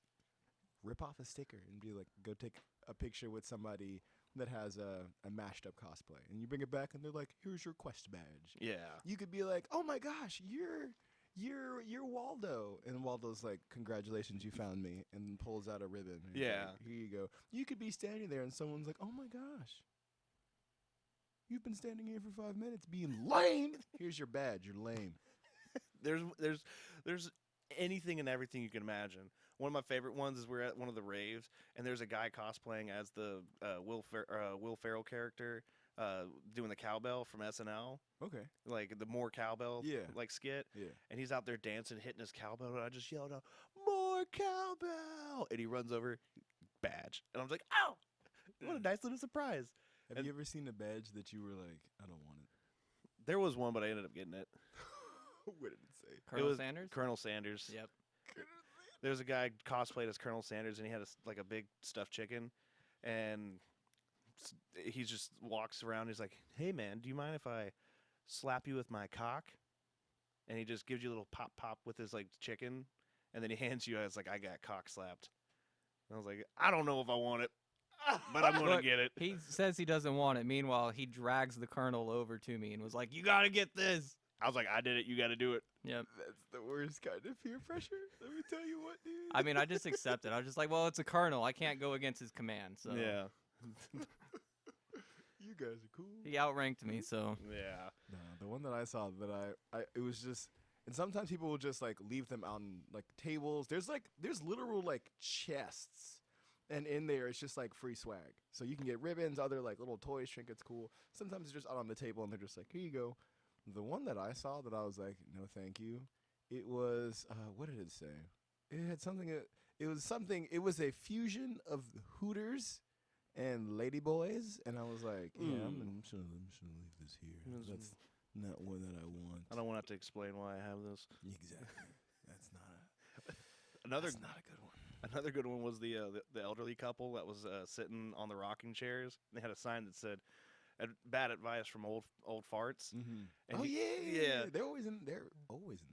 rip off a sticker, and be like, go take a picture with somebody that has a mashed up cosplay, and you bring it back, and they're like, here's your quest badge. yeah. You could be like, oh my gosh, you're Waldo, and Waldo's like, congratulations, you found me, and pulls out a ribbon. and he's Yeah. like, here you go. You could be standing there, and someone's like, oh my gosh, you've been standing here for 5 minutes being lame. Here's your badge. You're lame. There's anything and everything you can imagine. One of my favorite ones is we're at one of the raves, and there's a guy cosplaying as the Will Ferrell character, doing the cowbell from SNL, Okay. like the more cowbell Yeah. like skit. Yeah. And he's out there dancing, hitting his cowbell, and I just yelled out, "More cowbell!" And he runs over, badge, and I was like, "Ow! What a nice little surprise!" Have And- you ever seen a badge that you were like, I don't want it? There was one, but I ended up getting it. What did it say? Colonel was Sanders? Colonel Sanders. Yep. There was a guy cosplayed as Colonel Sanders, and he had like a big stuffed chicken, and he just walks around. He's like, "Hey man, do you mind if I slap you with my cock?" And he just gives you a little pop with his like chicken, and then he hands you as like, "I got cock slapped." And I was like, "I don't know if I want it. but I'm gonna Look, get it. he says he doesn't want it. Meanwhile, he drags the colonel over to me and was like, "You gotta get this." I was like, I did it. You got to do it. Yep. That's the worst kind of peer pressure. Let me tell you what, dude. I mean, I just accepted. I was just like, "Well, it's a colonel. I can't go against his command." So Yeah. You guys are cool. he outranked me. So Yeah. No, the one that I saw that it was just, and sometimes people will just like leave them on like tables. There's literal like chests, and in there it's just like free swag. So you can get ribbons, other like little toys, trinkets, cool. Sometimes it's just out on the table and they're just like, here you go. The one that I saw that I was like, no, thank you. It was what did it say? It had something. It was something. It was a fusion of Hooters and Ladyboys, and I was like, yeah, I'm just gonna leave this here. That's not one that I want. I don't want to have to explain why I have this. Exactly. That's not Another that's not a good one. another good one was the elderly couple that was sitting on the rocking chairs. They had a sign that said, "Bad advice from old farts." Mm-hmm. And Oh you- yeah, yeah. They're always in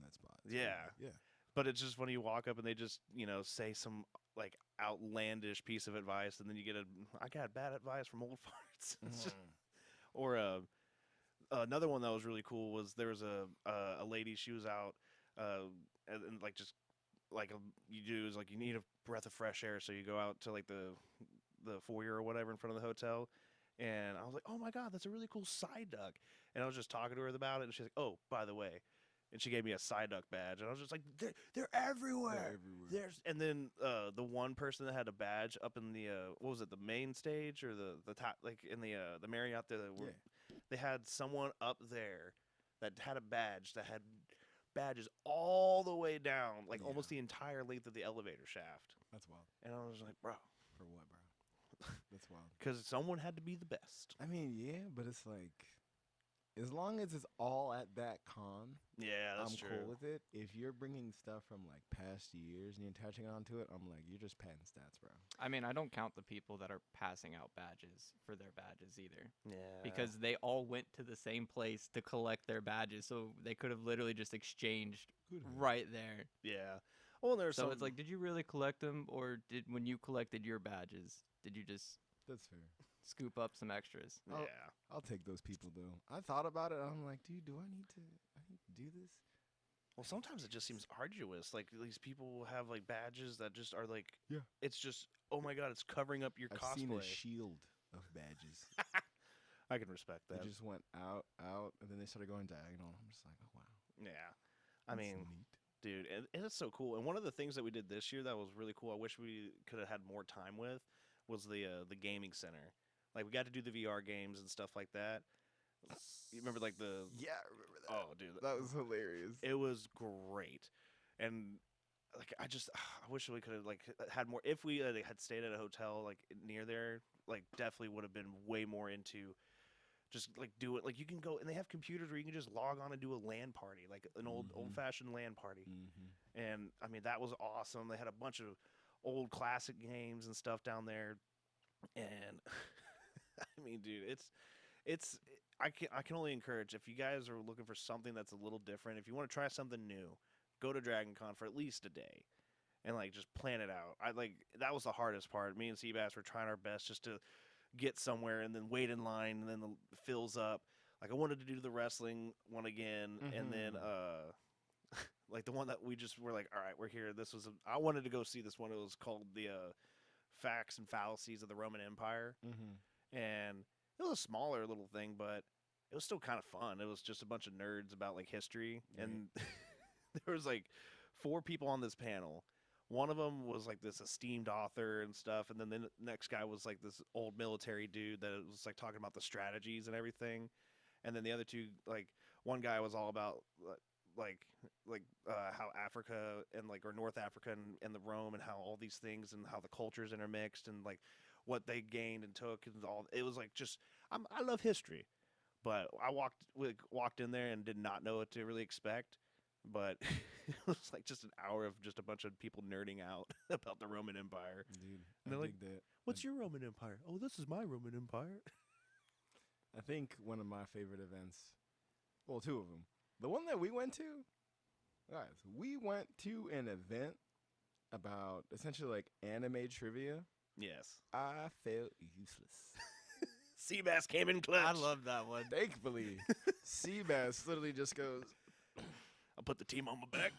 that spot. It's Yeah. weird. But it's just when you walk up and they just say some like outlandish piece of advice, and then you get I got bad advice from old farts. It's just- or another one that was really cool was there was a lady. She was out and like just like you do is like you need a breath of fresh air, so you go out to like the foyer or whatever in front of the hotel. And I was like, oh my God, that's a really cool side duck. And I was just talking to her about it, and she's like, oh, by the way. And she gave me a side duck badge, and I was just like, they're everywhere. They're everywhere. And then the one person that had a badge up in the what was it, the main stage or the top, like in the Marriott there, they had someone up there that had a badge that had badges all the way down, like almost the entire length of the elevator shaft. That's wild. And I was like, bro, For what, bro? That's wild. because someone had to be the best. I mean, yeah, but it's like, as long as it's all at that con, Yeah, that's I'm true. cool with it. If you're bringing stuff from like past years and you're attaching it onto it, I'm like, you're just padding stats, bro. I mean, I don't count the people that are passing out badges for their badges either, Yeah, because they all went to the same place to collect their badges, so they could have literally just exchanged right there. yeah. Well, there's So some, it's like, did you really collect them, or did when you collected your badges, did you just That's fair. scoop up some extras? I'll- yeah. I'll take those people though. I thought about it. I'm like, dude, I need to do this? Well, sometimes it just seems arduous. Like these people have like badges that just are like, Yeah. It's just, oh my God, it's covering up your I've cosplay. seen a shield of badges. I can respect They that. just went out, and then they started going diagonal. I'm just like, oh wow. Yeah. I That's mean, neat. dude, and it's so cool. And one of the things that we did this year that was really cool, I wish we could have had more time with, was the gaming center. Like we got to do the VR games and stuff like that. You remember like the Yeah, I remember that. oh, dude, That was hilarious. it was great. And like I wish we could have like had more. If we had stayed at a hotel like near there, like definitely would have been way more into just like do it. Like you can go and they have computers where you can just log on and do a LAN party, like an old fashioned LAN party. Mm-hmm. And I mean that was awesome. They had a bunch of old classic games and stuff down there. And I mean, dude, it's I can only encourage, if you guys are looking for something that's a little different, if you want to try something new, go to Dragon Con for at least a day and like just plan it out. That was the hardest part. Me and Seabass were trying our best just to get somewhere and then wait in line and then the fills up. Like I wanted to do the wrestling one again and then like the one that we just were like, all right, we're here. I wanted to go see this one. It was called the Facts and Fallacies of the Roman Empire. Mm-hmm. And it was a smaller little thing, but it was still kind of fun. It was just a bunch of nerds about like history, and there was like 4 people on this panel. One of them was like this esteemed author and stuff, and then the next guy was like this old military dude that was like talking about the strategies and everything. And then the other 2, like one guy was all about how Africa and like or North Africa and the Rome and how all these things and how the cultures intermixed and like what they gained and took and all. It was like just I love history, but I walked in there and did not know what to really expect. But it was like just an hour of just a bunch of people nerding out about the Roman Empire. Dude, And they're I like, dig that. What's your Roman Empire? Oh, this is my Roman Empire. I think one of my favorite events, well, 2 of them. The one that we went to, guys, we went to an event about essentially like anime trivia. Yes. I felt useless. Seabass came in clutch. I love that one. Thankfully, Seabass literally just goes I'll put the team on my back.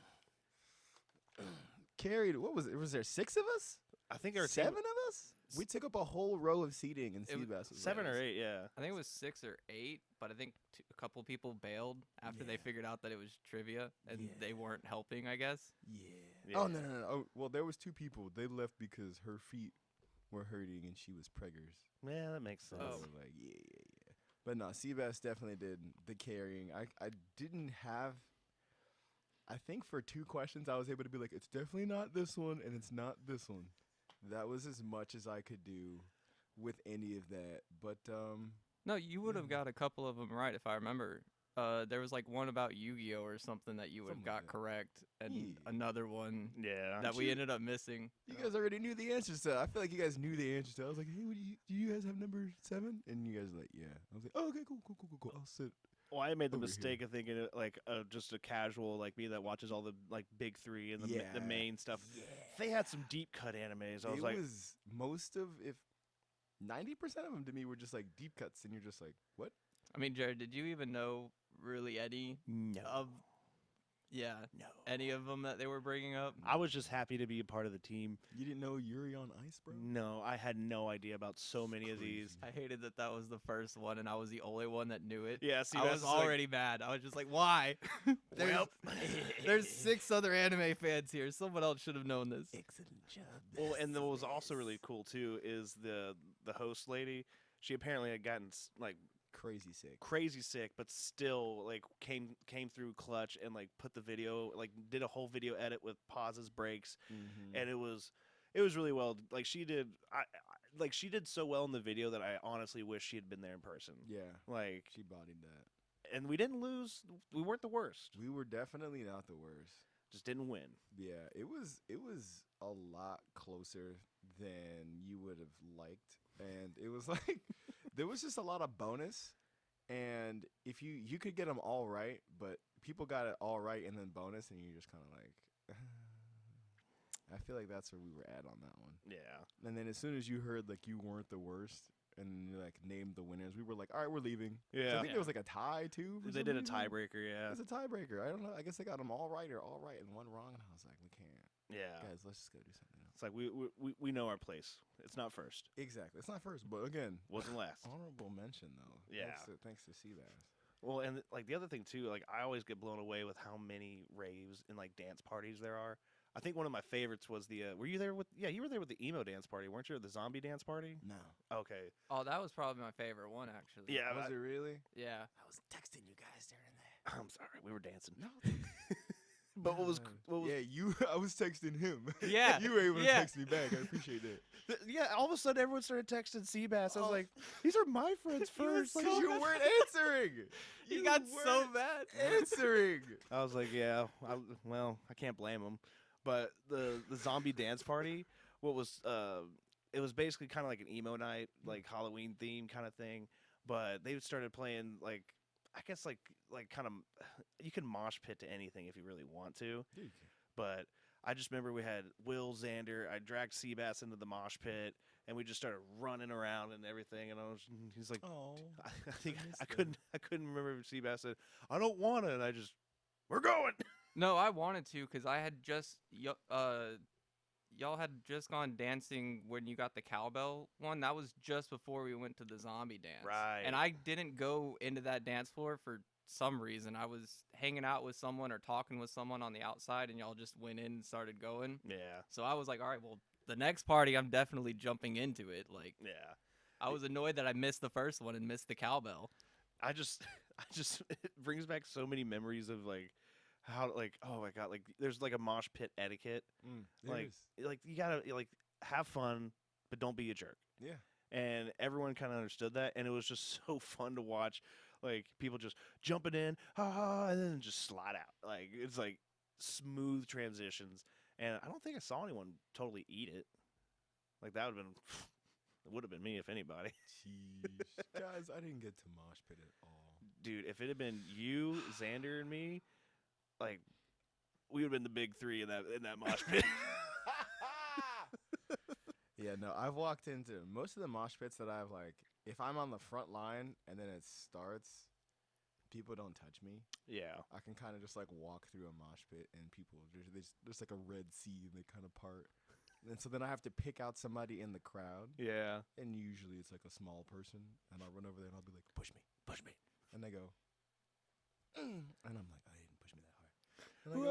carried. What was it? Was there 6 of us? I think there were 7 of us? We took up a whole row of seating, and It was Seabass was 7 like, or 8, yeah. I think it was 6 or 8, but I think a couple people bailed after they Yeah. figured out that it was trivia and Yeah. they weren't helping, I guess. Yeah. Oh no. Oh well, there was 2 people. They left because her feet were hurting and she was preggers. Yeah, that makes So sense. they were like, yeah. But no, Seabass definitely did the carrying. I didn't have. I think for 2 questions I was able to be like, it's definitely not this one and it's not this one. That was as much as I could do with any of that. But No, you would have Yeah. got a couple of them right if I remember. There was like one about Yu-Gi-Oh or something that you would have Something like got that. correct, and Yeah. another one Yeah. that we you- ended up missing. you guys already knew the answers to. I feel like you guys knew the answers to. I was like, hey, do you guys have number 7? And you guys were like, yeah. I was like, oh, okay, cool. I'll sit. Well, I made the over mistake of thinking it like just a casual like me that watches all the like big 3 and the Yeah. main stuff. Yeah. They had some deep cut animes. I was It like, was most of, if 90% of them to me were just like deep cuts, and you're just like, what? I mean, Jared, did you even know really any no, of, no. any of them that they were bringing up? I was just happy to be a part of the team. You didn't know Yuri on Ice, bro? No, I had no idea about so many of these. I hated that that was the first one, and I was the only one that knew it. Yeah, see, I was already mad. I was just like, why? there's, Well, there's 6 other anime fans here. Someone else should have known this. Excellent job. Well, and what was also really cool too is the host lady. She apparently had gotten like crazy sick. crazy sick, but still like came through clutch and like put the video, like did a whole video edit with pauses, breaks, Mm-hmm. and it was really well. Like she did, like she did so well in the video that I honestly wish she had been there in person. Yeah, Like, she bodied that. and we didn't lose. We weren't the worst. We were definitely not the worst. Just didn't win. Yeah, it was a lot closer than you would have liked, and it was like there was just a lot of bonus, and if you could get them all right, but people got it all right and then bonus, and you're just kind of like, I feel like that's where we were at on that one. Yeah. And then as soon as you heard like you weren't the worst, and you like named the winners, we were like, all right, we're leaving. So I Yeah. think there was like a tie too. for They some did a reason. tiebreaker. Yeah. It was a tiebreaker. I don't know. I guess they got them all right or all right and one wrong, and I was like, we can't. Yeah. Guys, let's just go do something else. It's like we know our place. It's not first. Exactly. It's not first, but again, Wasn't last. honorable mention though. Yeah. Thanks to Seabass. Well, and like the other thing too, like I always get blown away with how many raves and like dance parties there are. I think one of my favorites was the. Were you there with? Yeah, you were there with the emo dance party, weren't you? Or the zombie dance party? No. Okay. Oh, that was probably my favorite one, actually. Yeah. Was it really? Yeah. I was texting you guys during that. I'm sorry, we were dancing. No. But what was? Yeah, you. I was texting him. Yeah, you were able to yeah. text me back. I appreciate that. Yeah. All of a sudden, everyone started texting Seabass. I was Oh. like, these are my friends He was first. Like, Because so you mad. weren't answering. He You got so weren't mad. answering. I was like, yeah. Well, I can't blame him. But the zombie dance party, what was it was basically kind of like an emo night, like Halloween theme kind of thing. But they started playing like, I guess like kind of, you can mosh pit to anything if you really want to. But I just remember we had Will Xander. I dragged Seabass into the mosh pit, and we just started running around and everything. And he's like, Oh. I think missed I that. couldn't remember if Seabass said, I don't want to, and I just, we're going. No, I wanted to because I had just y'all had just gone dancing when you got the cowbell one. That was just before we went to the zombie dance. Right. And I didn't go into that dance floor for some reason. I was hanging out with someone or talking with someone on the outside, and y'all just went in and started going. Yeah, So I was like, all right, well, the next party, I'm definitely jumping into it. Like, yeah. I was annoyed that I missed the first one and missed the cowbell. I just it brings back so many memories of like how like, oh my god, like there's like a mosh pit etiquette. There Like is. like you gotta like have fun, but don't be a jerk. Yeah. And everyone kind of understood that, and it was just so fun to watch. Like people just jumping in, ha ha, and then just slide out. Like it's like smooth transitions, and I don't think I saw anyone totally eat it. Like that would have been, it would have been me if anybody. Jeez. Guys, I didn't get to mosh pit at all. Dude, if it had been you, Xander, and me, like we would have been the big 3 in that mosh pit. Yeah, no, I've walked into most of the mosh pits that I've like. If I'm on the front line and then it starts, people don't touch me. Yeah. I can kind of just like walk through a mosh pit and people there's like a red sea and they kind of part. And so then I have to pick out somebody in the crowd, Yeah. and usually it's like a small person, and I'll run over there and I'll be like, push me, and they go, and I'm like, I didn't push me that hard. And I go,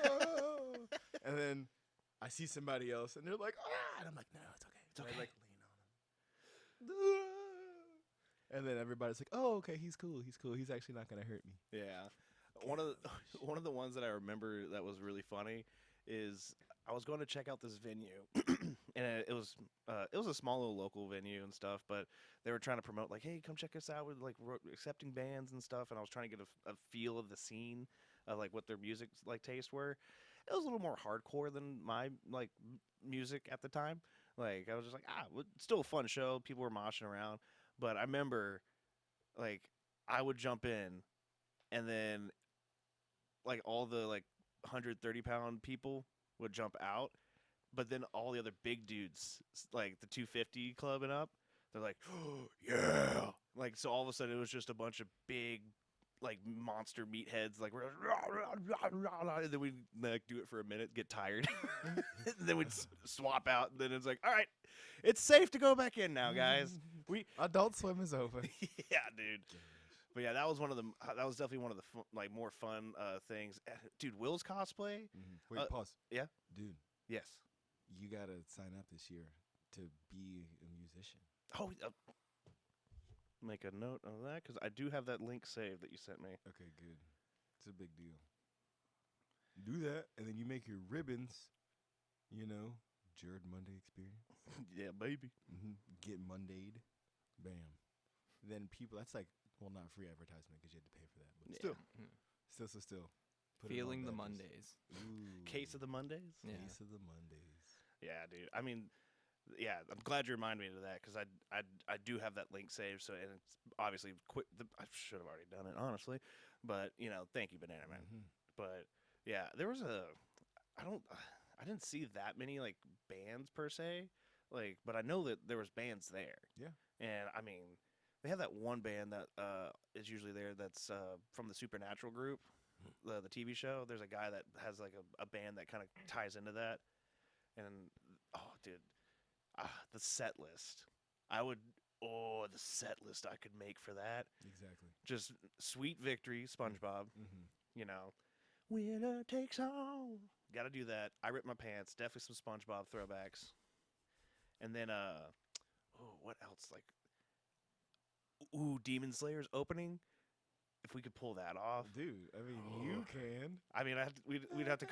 oh. And then I see somebody else, and they're like, ah, and I'm like, no, it's okay, it's okay. And I like lean on them. And then everybody's like, "Oh, okay, he's cool. He's actually not gonna hurt me." Yeah. One of the ones that I remember that was really funny is I was going to check out this venue, and it was a small little local venue and stuff, but they were trying to promote like, hey, come check us out with like accepting bands and stuff, and I was trying to get a feel of the scene, like what their music like taste were. It was a little more hardcore than my like music at the time. Like I was just like, still a fun show. People were moshing around, but I remember like I would jump in, and then like all the like 130-pound people would jump out, but then all the other big dudes, like the 250 club and up, they're like, oh, yeah, like so all of a sudden it was just a bunch of big like monster meatheads, like and then we'd like do it for a minute, get tired, and then we'd swap out, and then it's like, all right, it's safe to go back in now, guys. We Adult Swim is over. yeah, dude. But yeah, that was one of the. That was definitely one of the like more fun things. Dude, Will's cosplay. Wait, pause. Yeah. Dude, Yes. you gotta sign up this year to be a musician. Oh, make a note of that because I do have that link saved that you sent me. Okay, good. It's a big deal. Do that, and then you make your ribbons. You know, Jared Monday experience. Yeah, baby. Get Mondayed. Bam. Then people. That's like, well, not free advertisement because you had to pay for that, but Yeah. still. Put it on Feeling the badges. Mondays. Ooh. Case of the Mondays. Yeah. Case of the Mondays. Yeah, dude. I mean, yeah, I'm glad you reminded me of that because I do have that link saved. So and it's obviously quick. I should have already done it honestly, but you know, thank you, Banana Man. But yeah, there was I didn't see that many like bands per se, like, but I know that there was bands there. Yeah. And I mean, they have that one band that is usually there that's from the Supernatural group, the TV show. There's a guy that has like a band that kind of ties into that. And oh, dude, the set list. The set list I could make for that. Exactly. Just Sweet Victory, SpongeBob. Mm-hmm. You know, winner takes all. Got to do that. I Ripped My Pants. Definitely some SpongeBob throwbacks. And then what else? Like, Demon Slayer's opening. If we could pull that off, Dude, I mean, you can. I mean, we'd have to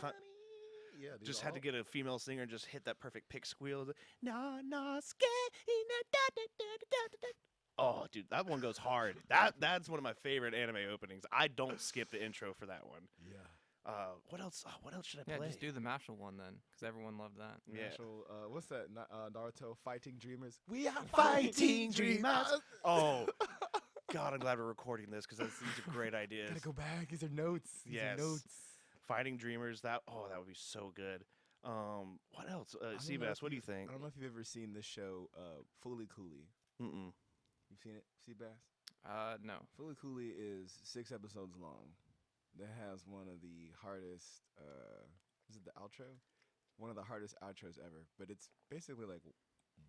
Yeah, dude, just had to get a female singer and just hit that perfect pick squeal. No, no, scared. Oh, dude, that one goes hard. That's one of my favorite anime openings. I don't skip the intro for that one. Yeah. What else? What else should I Yeah, play? just do the Mashal one then, because everyone loved that. Yeah. Natural, what's that? Naruto Fighting Dreamers. We are Fighting Dreamers. Oh, God, I'm glad we're recording this because these are great ideas. Gotta go back. These are notes. These are Yes. notes. Fighting Dreamers. That would be so good. What else? I don't know Seabass, if what do you you've- think? I don't know if you've ever seen this show, Fully Cooley. Mm-mm. You've seen it, Seabass? No. Fully Cooley is 6 episodes long. That has one of the hardest. Is it the outro? One of the hardest outros ever. But it's basically like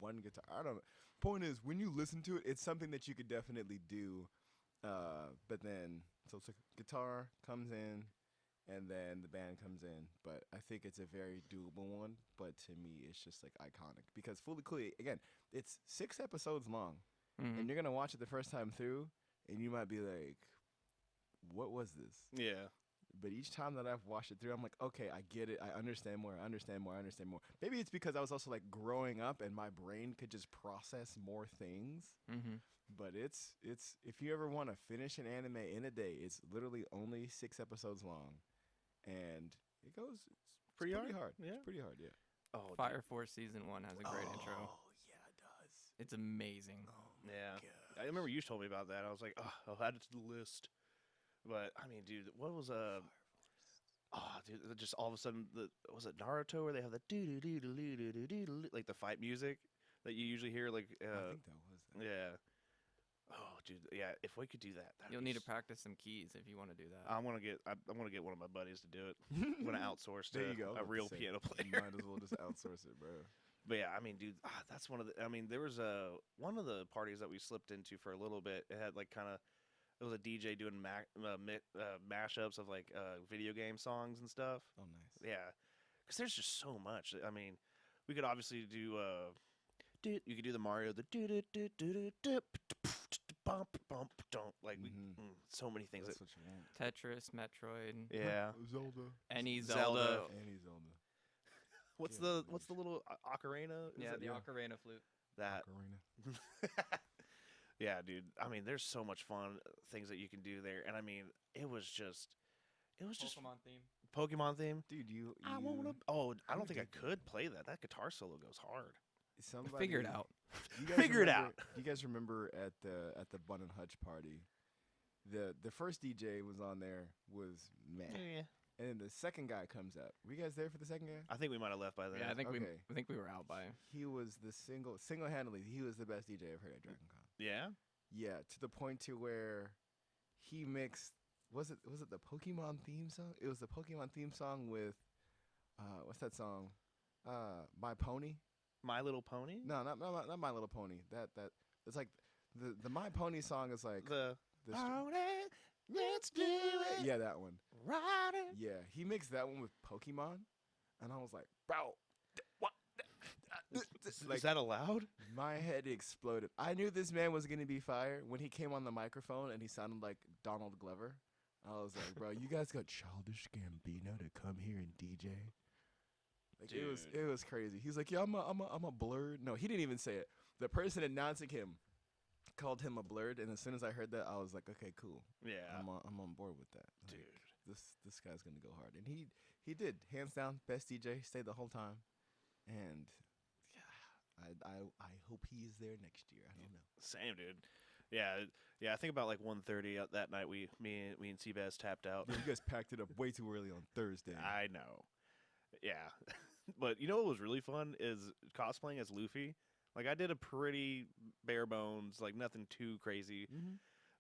one guitar. I don't know. Point is, when you listen to it, it's something that you could definitely do. But then, so it's like guitar comes in, and then the band comes in. But I think it's a very doable one. But to me, it's just like iconic because Fully Cooley, again, it's 6 episodes long, Mhm. and you're gonna watch it the first time through, and you might be like, "What was this?" Yeah. But each time that I've watched it through, I'm like, okay, I get it. I understand more. I understand more. I understand more. Maybe it's because I was also like growing up and my brain could just process more things. Mhm. But it's if you ever want to finish an anime in a day, it's literally only 6 episodes long, and it goes it's Pretty pretty hard? hard. Yeah. It's pretty hard. Yeah. Oh, Fire Force season 1 has a great intro. Oh yeah, it does. It's amazing. Oh dude. my Yeah. God. I remember you told me about that. I was like, oh, I'll add it to the list. But I mean, dude, what was Oh, dude, just all of a sudden, was it Naruto where they have the doo doo doo doo doo doo doo doo, like the fight music that you usually hear, like I think that was that. yeah. Oh, dude, yeah. If we could do that, that'd You'll be need to practice some keys if you want to do that. I want to get. I want to get one of my buddies to do it. I'm gonna outsource to There you go. a real piano player. Might as well just outsource it, bro. But yeah, I mean, dude, that's one of the. I mean, there was one of the parties that we slipped into for a little bit. It had like kind of. It was a DJ doing mashups of like video game songs and stuff. Oh, nice. Yeah, because there's just so much. I mean, we could obviously do. You could do the Mario, the do do do do do do bump bump don't like we so many things. That's what you want. Tetris, Metroid, Yeah, Zelda. any Zelda. Zelda. Any Zelda. what's Yeah, the little ocarina? Is Yeah, it- the ocarina flute. that. Ocarina. Yeah, dude. I mean, there's so much fun things that you can do there, and I mean, it was just Pokemon theme. Pokemon theme. Dude, you I wanna. Oh, I who don't think I did that? could play that. That guitar solo goes hard. somebody Figure it out. You guys Figure it remember- out. You guys remember at the Bun and Hutch party, the first DJ was on there was meh, Yeah. and then the second guy comes up. Were you guys there for the second guy? I think we might have left by then. Yeah, I think Okay. we were out by. He was the single-handedly. He was the best DJ I've heard at Dragon Con. Yeah. Yeah, to the point to where he mixed. Was it the Pokemon theme song? It was the Pokemon theme song with, what's that song? My Pony. My Little Pony. No, not My Little Pony. That it's like the My Pony song is like The this. Pony, let's do it. Yeah, that one. Ride it. Yeah, he mixed that one with Pokemon, and I was like, bro, what? Is that allowed? My head exploded. I knew this man was gonna be fire when he came on the microphone and he sounded like Donald Glover. I was like, bro, you guys got Childish Gambino to come here and DJ. Like it was crazy. He's like, yeah, I'm a blurred. No, he didn't even say it. The person announcing him called him a blurred, and as soon as I heard that, I was like, okay, cool. Yeah. I'm on board with that. Like, Dude. this guy's gonna go hard, and he did, hands down, best DJ, stayed the whole time, and yeah, I hope he is there next year. I don't know. Same, dude. Yeah. I think about like 1:30 that night. Me and Seabass tapped out. Yeah, you guys packed it up way too early on Thursday. I know. Yeah, but you know what was really fun is cosplaying as Luffy. Like I did a pretty bare bones, like nothing too crazy,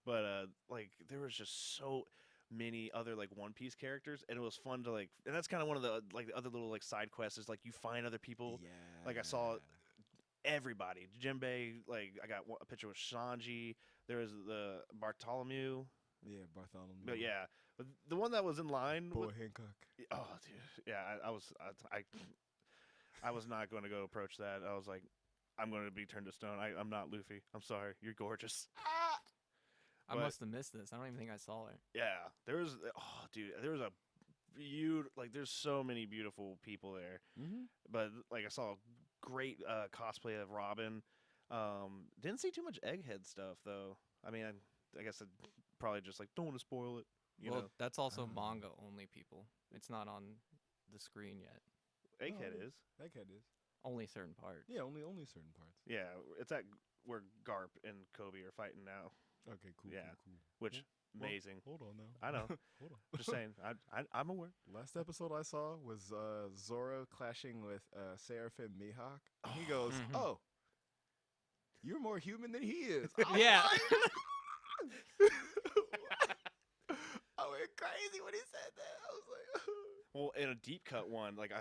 but like there was just so many other like One Piece characters, and it was fun to like. And that's kind of one of the like the other little like side quests is like you find other people. Yeah. Like I saw everybody. Jinbei, like I got a picture with Sanji. There was the Bartholomew. Yeah, Bartholomew. But yeah, but the one that was in line. Boy with, Hancock. oh, dude. Yeah, I was not going to go approach that. I was like, I'm going to be turned to stone. I'm not Luffy. I'm sorry. You're gorgeous. I But- must have missed this. I don't even think I saw it. Yeah, there was. Oh, dude, there was a like. There's so many beautiful people there. Mm-hmm. But like, I saw a great cosplay of Robin. Didn't see too much Egghead stuff though. I mean, I guess I'd probably just like don't want to spoil it. You Well, know, that's also manga only, people. It's not on the screen yet. Egghead Oh. is. That kid is. Only certain parts. Yeah, only certain parts. Yeah, it's at where Garp and Kobe are fighting now. Okay, cool. Yeah. Cool. Which Well, amazing. Hold on now. I know. Hold on. Just saying. I'm aware. Last episode I saw was Zoro clashing with Seraphim Mihawk. And he goes, Mhm. "Oh, you're more human than he is." Yeah. I went crazy when he said that. I was like, Well, in a deep cut one, like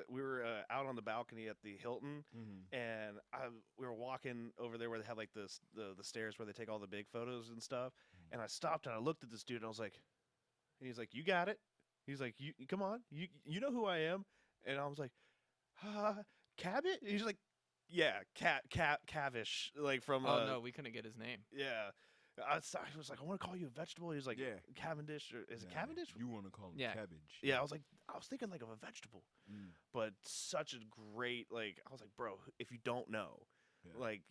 we were out on the balcony at the Hilton, and we were walking over there where they have like the stairs where they take all the big photos and stuff. And I stopped and I looked at this dude and I was like, and he's like, "You got it." He's like, "You come on, you know who I am." And I was like, Cabot. And he's like, "Yeah, Cavish, like from." Oh no, we couldn't get his name. Yeah. I was like, "I want to call you a vegetable." He was like, Yeah. Cavendish, or is it Cavendish? You want to call him Yeah. cabbage? Yeah, I was thinking like of a vegetable, Mm. but such a great like. I was like, bro, if you don't know, Yeah. like,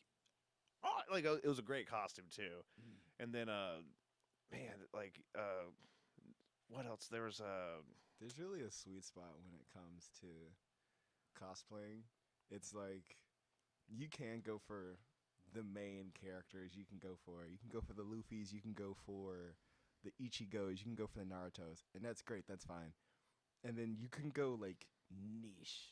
oh, like it was a great costume too. Mm. And then, man, like, what else? There was There's really a sweet spot when it comes to cosplaying. It's like you can go for the main characters. You can go for the Luffys. You can go for the Ichigos. You can go for the Narutos, and that's great. That's fine. and then you can go like niche.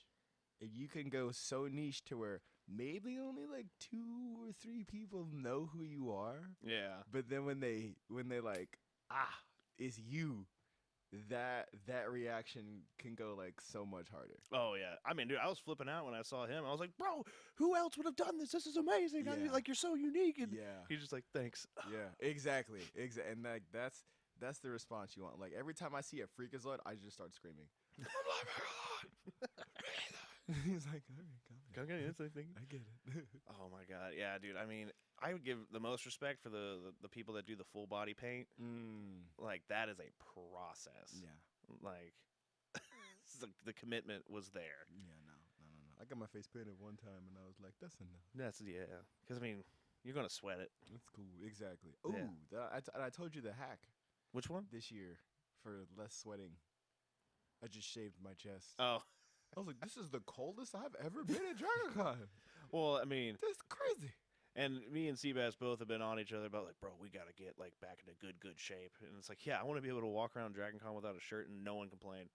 And you can go so niche to where maybe only like 2 or 3 people know who you are. Yeah. But then when they like, it's you, that reaction can go like so much harder. Oh yeah. I mean, dude, I was flipping out when I saw him. I was like, bro, who else would have done this? This is amazing. I mean, Yeah. like, you're so unique. And Yeah. he's just like, thanks. Yeah, exactly. And like that's the response you want. Like every time I see a freakazoid, I just start screaming. He's like, all right, come here. Okay, that's the thing. I get it. Oh my god, yeah, dude. I mean, I would give the most respect for the people that do the full body paint. Like that is a process. Yeah. Like the commitment was there. Yeah. No. I got my face painted one time, and I was like, that's enough. That's because I mean, you're gonna sweat it. That's cool. Exactly. Ooh, Yeah. I told you the hack Which one? this year for less sweating. I just shaved my chest. Oh, I was like, this is the coldest I've ever been at DragonCon. well, I mean, That's crazy. and me and Seabass both have been on each other about like, bro, we gotta get like back into good shape. And it's like, yeah, I want to be able to walk around DragonCon without a shirt and no one complain.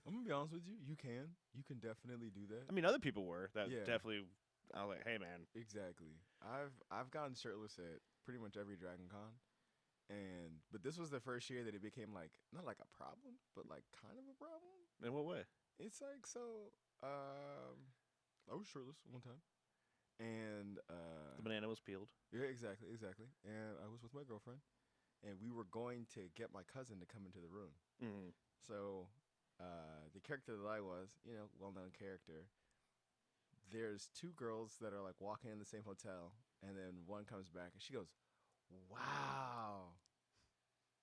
I'm gonna be honest with you. You can definitely do that. I mean, other people were that Yeah. definitely. I was like, hey man, Exactly. I've gone shirtless at pretty much every DragonCon, but this was the first year that it became like not like a problem, but like kind of a problem. in what way? It's like so. I was shirtless one time, and The banana was peeled. yeah, exactly. And I was with my girlfriend, and we were going to get my cousin to come into the room. Mm. So, the character that I was, well-known character. There's 2 girls that are like walking in the same hotel, and then one comes back and she goes, "Wow,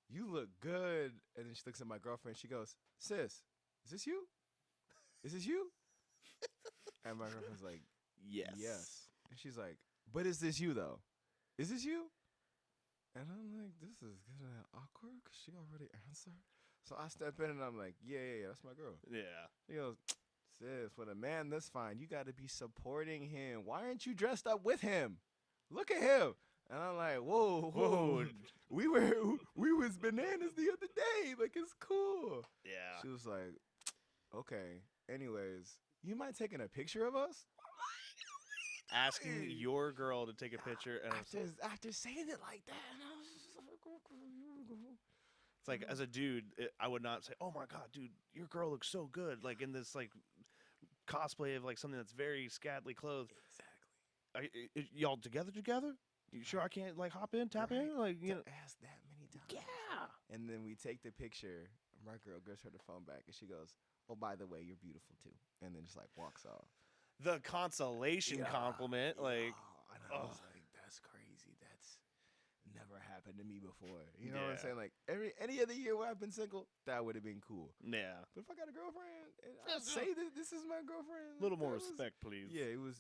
you look good." And then she looks at my girlfriend. She goes, "Sis, is this you? Is this you?" And my girlfriend's like, Yes. "Yes." And she's like, "But is this you though? Is this you?" And I'm like, this is getting awkward because she already answered. So I step in and I'm like, yeah, that's my girl. Yeah. She goes, "Sis, with a man this fine, you got to be supporting him. Why aren't you dressed up with him? Look at him." And I'm like, whoa. we was bananas the other day. Like, it's cool. Yeah. She was like, okay. Anyways, you mind taking a picture of us? Asking your girl to take a picture, and After saying it like that, and I was just like, it's like, as a dude, I would not say, "Oh my god, dude, your girl looks so good," like in this like cosplay of like something that's very scantily clothed. exactly. Y'all together? You sure I can't like hop in, tap in, like you know? Ask that many times. Yeah. And then we take the picture. My girl gives her the phone back, and she goes, "Oh, by the way, you're beautiful too." And then just like walks off. The consolation compliment, like, And I was like, "That's crazy. That's never happened to me before." You know what I'm Yeah. saying? Like any other year where I've been single, that would have been cool. yeah. But if I got a girlfriend and I say that this is my girlfriend, A little more that was- respect, please. Yeah, it was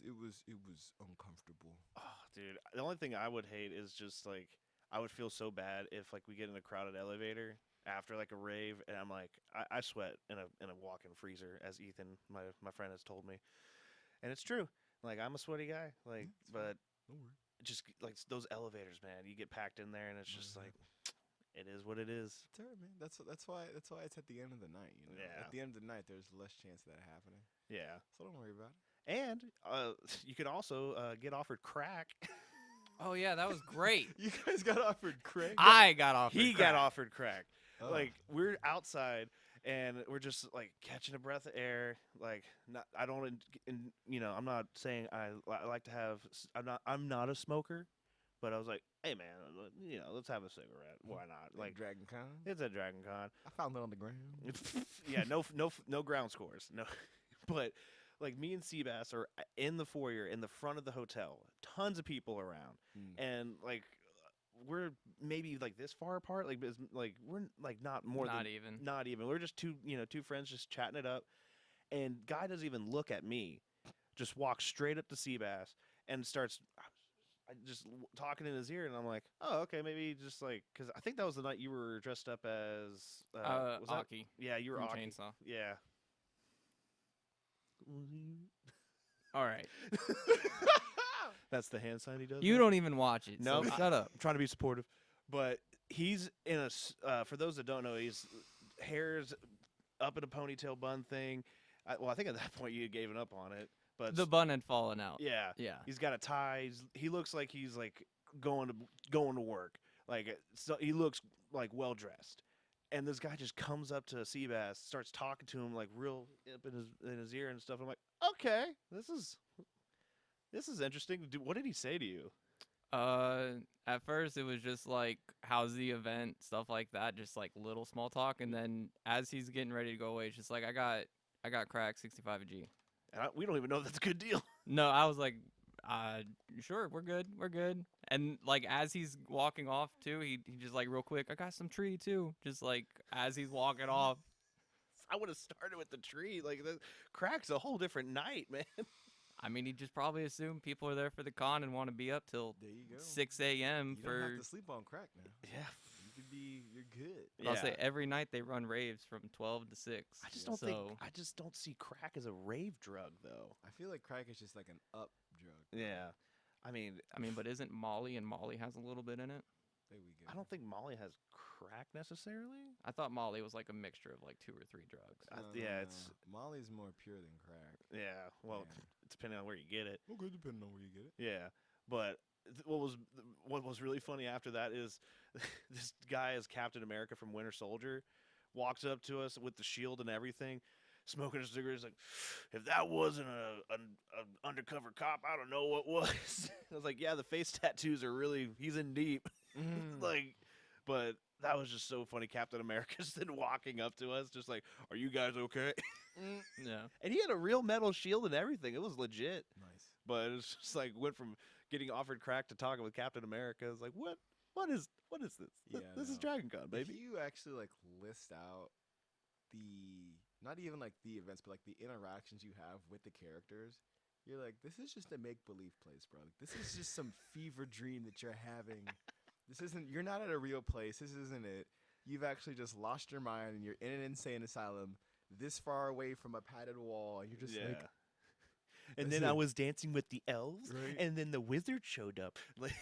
uncomfortable. Oh, dude, the only thing I would hate is just like I would feel so bad if like we get in a crowded elevator after like a rave, and I'm like I sweat in a walk-in freezer, as Ethan, my friend, has told me, and it's true. Like I'm a sweaty guy, like, it's but fine. Don't worry. just like those elevators, man, you get packed in there, and it's just like it is what it is. It's alright, man. That's why it's at the end of the night. You know, Yeah. At the end of the night, there's less chance of that happening. Yeah, So don't worry about it. and you could also get offered crack. Oh yeah, that was great. You guys got offered crack. I got off. He got offered crack. Oh. Like we're outside and we're just like catching a breath of air. Like I don't, I'm not saying I like to have. I'm not a smoker, but I was like, hey man, let's have a cigarette. Why not? Like Dragon Con. it's a Dragon Con. I found it on the ground. Yeah, no ground scores. No, but like me and Seabass are in the foyer in the front of the hotel. Tons of people around, and like. We're maybe like this far apart, like we're like not even. We're just two friends just chatting it up, and guy doesn't even look at me, just walks straight up to Seabass and starts just talking in his ear, and I'm like, oh okay, maybe just like because I think that was the night you were dressed up as was that- Aki. Yeah, you were from Aki. Chainsaw. Yeah. All right. That's the hand sign he does. You now? don't even watch it. No, So shut up. I'm trying to be supportive, but he's in a. For those that don't know, his hair's up in a ponytail bun thing. Well, I think at that point you had given up on it, but The bun had fallen out. yeah, Yeah. he's got a tie. He looks like he's like going to work. Like so he looks like well dressed. And this guy just comes up to Seabass, starts talking to him like real up in his ear and stuff. I'm like, okay, this is interesting. What did he say to you? At first it was just like, how's the event, stuff like that, just like little small talk, and then as he's getting ready to go away, it's just like, I got crack 65 a G. And we don't even know if that's a good deal. No, I was like, sure, we're good. And like as he's walking off too, he just like real quick, I got some tree too, just like as he's walking off. I would have started with the tree. Like the crack's a whole different night, man. I mean, he just probably assumed people are there for the con and want to be up till There you go. 6 a.m. You for. don't have to sleep on crack now. Yeah. You're good. But I'll say every night they run raves from 12 to 6. I just don't see crack as a rave drug though. I feel like crack is just like an up drug. Yeah. I mean, but isn't Molly, and Molly has a little bit in it? There we go. I don't think Molly has crack necessarily. I thought Molly was like a mixture of like 2 or 3 drugs. It's Molly's more pure than crack. yeah. Well, depending on where you get it. Okay, depending on where you get it. Yeah, but what was really funny after that is this guy is Captain America from Winter Soldier, walks up to us with the shield and everything, smoking a cigarette. He's like, if that wasn't an undercover cop, I don't know what was. I was like, yeah, the face tattoos are really, he's in deep. Like, but that was just so funny. Captain America's then walking up to us, just like, are you guys okay? Yeah. And he had a real metal shield and everything. It was legit. Nice. But it's just like went from getting offered crack to talking with Captain America. It's like, what is this? Yeah, This is no. Dragon Con, If baby. you actually like list out not even like the events, but like the interactions you have with the characters, you're like, this is just a make believe place, bro. Like, this is just some fever dream that you're having. You're not at a real place. This isn't it. You've actually just lost your mind and you're in an insane asylum this far away from a padded wall, and you're just like, and that's then I it. was dancing with the elves, Right. and then the wizard showed up. Like,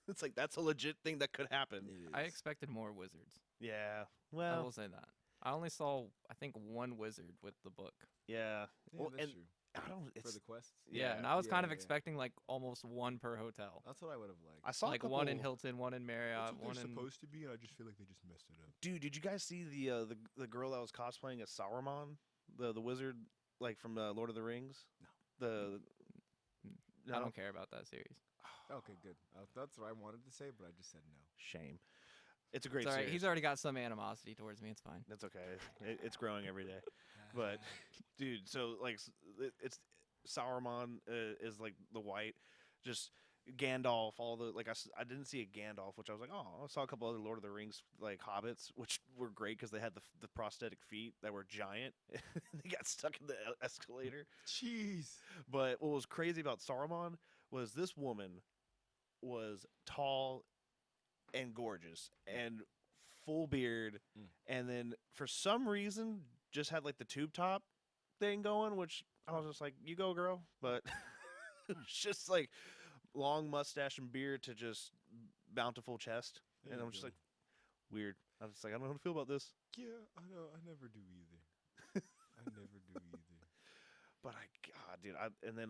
it's like that's a legit thing that could happen. I expected more wizards. Yeah. I Well. will say that. I only saw, I think, 1 wizard with the book. Yeah. Yeah, Well, that's and true. I don't. For It's the quests. Yeah, and I was kind of yeah. expecting like almost 1 per hotel. That's what I would have liked. I saw a Like couple, 1 in Hilton, 1 in That's Marriott, what 1 they're in. supposed to be, and I just feel like they just messed it up. Dude, did you guys see the girl that was cosplaying as Saruman, the wizard, like from Lord of the Rings? No. No. I don't care about that series. Okay, good. That's what I wanted to say, but I just said no. Shame. It's a great It's all right. series. He's already got some animosity towards me. It's fine. That's okay. It's growing every day. But dude, so like it's Sauron is like the white, just Gandalf. All the like I didn't see a Gandalf, which I was like, oh, I saw a couple other Lord of the Rings like hobbits, which were great because they had the prosthetic feet that were giant. They got stuck in the escalator. Jeez. But what was crazy about Saruman was this woman was tall and gorgeous and full beard, and then for some reason just had like the tube top thing going, which I was just like, you go, girl. But it's just like long mustache and beard to just bountiful chest, and I'm just like, weird. I was just like, I don't know how to feel about this. Yeah, I know. I never do either. I never do either. But God, dude, and then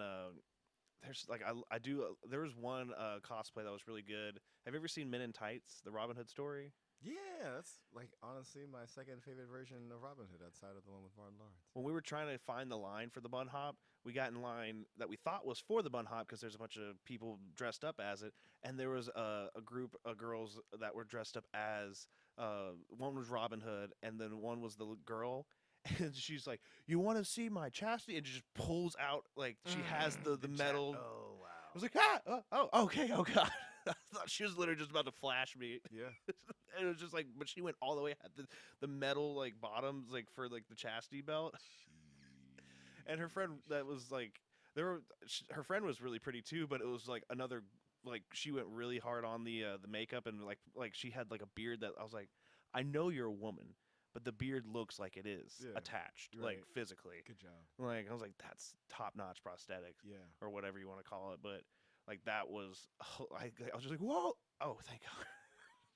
there's like I do. There was one cosplay that was really good. Have you ever seen Men in Tights, the Robin Hood story? Yeah, that's like honestly my second favorite version of Robin Hood outside of the one with Martin Lawrence. When we were trying to find the line for the bun hop, we got in line that we thought was for the bun hop because there's a bunch of people dressed up as it, and there was a group of girls that were dressed up as one was Robin Hood, and then one was the girl. And she's like, "You want to see my chastity?" And just pulls out like she has the metal. Oh wow. I was like, "Ah, oh, okay, oh god." I thought she was literally just about to flash me. Yeah. And it was just like, but she went all the way at the metal like bottoms like for like the chastity belt. And her friend that was like, her friend was really pretty too, but it was like another like she went really hard on the makeup and like she had like a beard that I was like, I know you're a woman, but the beard looks like it is attached, right. like physically. Good job. Like I was like, that's top notch prosthetic, Yeah. or whatever you want to call it. But like that was, I was just like, whoa, oh thank God,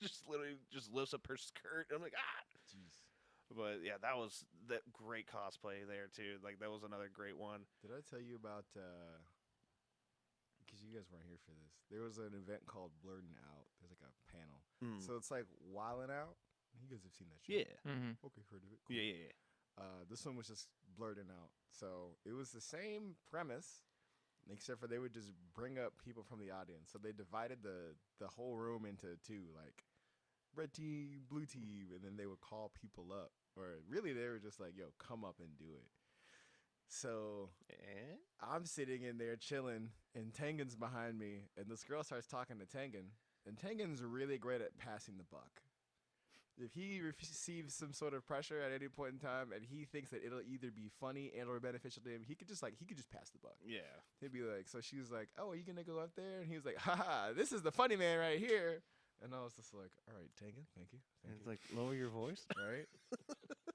just literally just lifts up her skirt. And I'm like, ah. Jeez. But yeah, that was that great cosplay there too. Like that was another great one. Did I tell you about? Because you guys weren't here for this. There was an event called Blurting Out. There's like a panel. Mm. So it's like Wildin' Out. You guys have seen that show. Yeah. Mm-hmm. Okay, heard of it. Yeah, yeah, yeah. This one was just Blurting Out. So it was the same premise, except for they would just bring up people from the audience. So they divided the whole room into two, like red team, blue team, and then they would call people up. Or really, they were just like, "Yo, come up and do it." So Eh? I'm sitting in there chilling, and Tengen's behind me, and this girl starts talking to Tengen, and Tengen's really great at passing the buck. If he receives some sort of pressure at any point in time, and he thinks that it'll either be funny and or beneficial to him, he could just pass the buck. Yeah. He'd be like, so she was like, "Oh, are you gonna go up there?" And he was like, "Haha, this is the funny man right here." And I was just like, "All right, Tengen, thank you, And thank it's you." like lower your voice. Right?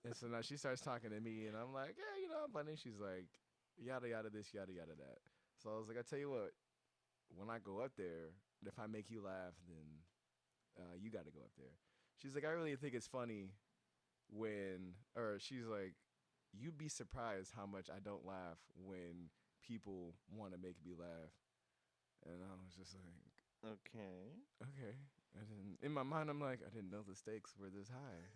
And so now she starts talking to me, and I'm like, "Yeah, you know, I'm funny." She's like, "Yada yada this, yada yada that." So I was like, "I tell you what, when I go up there, if I make you laugh, then you got to go up there." She's like, "I really think it's funny or she's like, you'd be surprised how much I don't laugh when people want to make me laugh." And I was just like, Okay. okay. And then in my mind, I'm like, I didn't know the stakes were this high.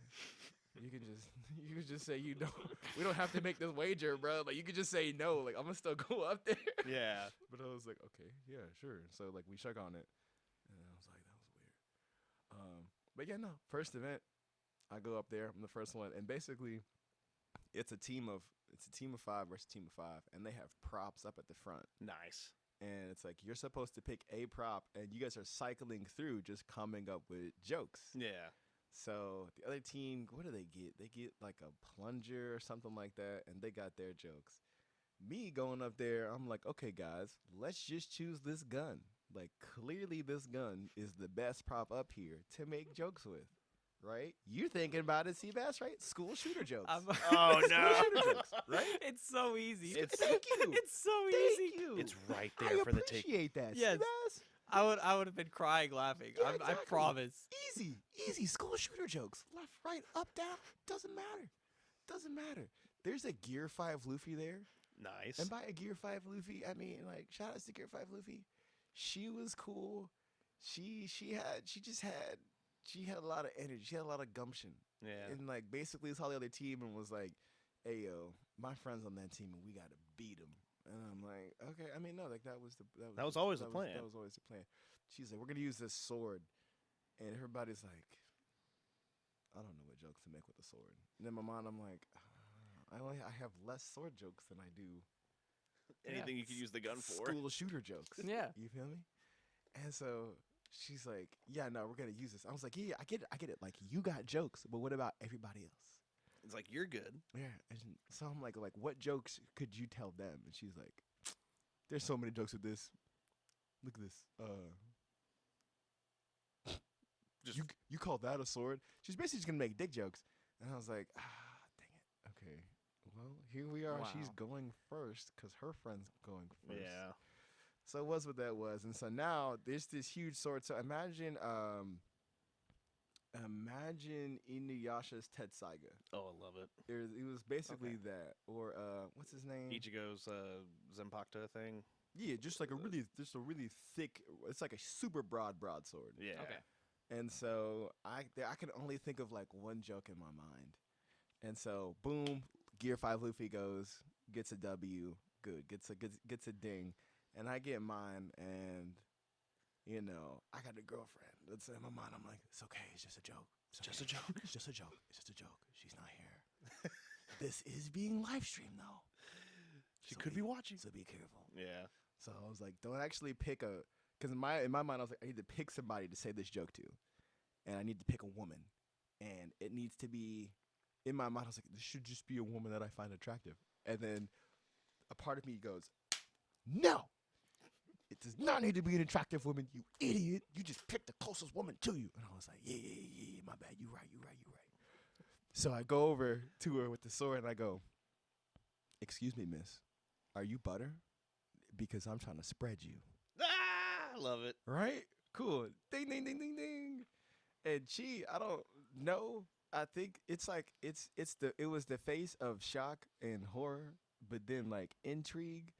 You could just say you don't. We don't have to make this wager, bro. Like you could just say no. Like I'm gonna still go up there. Yeah. But I was like, okay, yeah, sure. So like we shook on it, and I was like, that was weird. But yeah, no. First event, I go up there. I'm the first one, and basically, it's a team of 5 versus a team of 5, and they have props up at the front. Nice. And it's like you're supposed to pick a prop, and you guys are cycling through, just coming up with jokes. Yeah. So the other team, what do they get? They get like a plunger or something like that, and they got their jokes. Me going up there, I'm like, okay, guys, let's just choose this gun. Like, clearly this gun is the best prop up here to make jokes with, right? You're thinking about it, Seabass, right? School shooter jokes. Oh School no. shooter jokes, right? It's so easy. Thank you. It's so Thank easy. you. It's right I there for the take. appreciate that, Yes. Seabass. I would have been crying laughing. Yeah, I exactly. promise. Easy school shooter jokes. Left, right, up, down. Doesn't matter. There's a Gear 5 Luffy there. Nice. And by a Gear 5 Luffy, I mean like shout outs to Gear 5 Luffy. She was cool. She had a lot of energy. She had a lot of gumption. Yeah. And like basically saw the other team and was like, "Hey yo, my friend's on that team and we gotta beat them." And I'm like, okay. I mean, no, like that was always the plan. That was always the plan. She's like, "We're gonna use this sword," and everybody's like, "I don't know what jokes to make with the sword." And in my mind, I'm like, I have less sword jokes than I do Anything you could use the gun for. school shooter jokes. Yeah. You feel me? And so she's like, "Yeah, no, we're gonna use this." I was like, "Yeah, I get it. Like, you got jokes, but what about everybody else?" It's like you're good. Yeah. And so I'm like, what jokes could you tell them? And she's like, "There's so many jokes with this. Look at this. Just You call that a sword?" She's basically just gonna make dick jokes. And I was like, dang it. Okay. Well, here we are. Wow. She's going first because her friend's going first. yeah. So it was what that was. And so now there's this huge sword. So imagine Inuyasha's Tetsaiga. Oh, I love it. It was basically Okay. that. Or what's his name? Ichigo's Zenpakuto thing. Yeah, just like a really thick, it's like a super broadsword. Yeah. Okay. And so I can only think of like one joke in my mind. And so boom, Gear 5 Luffy gets a W, good, gets a ding. And I get mine, and you know, I got a girlfriend. That's in my mind. I'm like, it's okay. It's just a joke. It's Just okay. a joke. It's just a joke. It's just a joke. She's not here. This is being live streamed though. She So could be watching. So be careful. Yeah. So I was like, don't actually pick because in my mind I was like, I need to pick somebody to say this joke to, and I need to pick a woman, and it needs to be. In my mind, I was like, this should just be a woman that I find attractive, and then a part of me goes, no. It does not need to be an attractive woman, you idiot. You just picked the closest woman to you. And I was like, yeah, my bad. You right. So I go over to her with the sword and I go, "Excuse me, miss. Are you butter? Because I'm trying to spread you." Ah, I love it. Right? Cool. Ding, ding, ding, ding, ding. And No, I think it's like it was the face of shock and horror, but then like intrigue,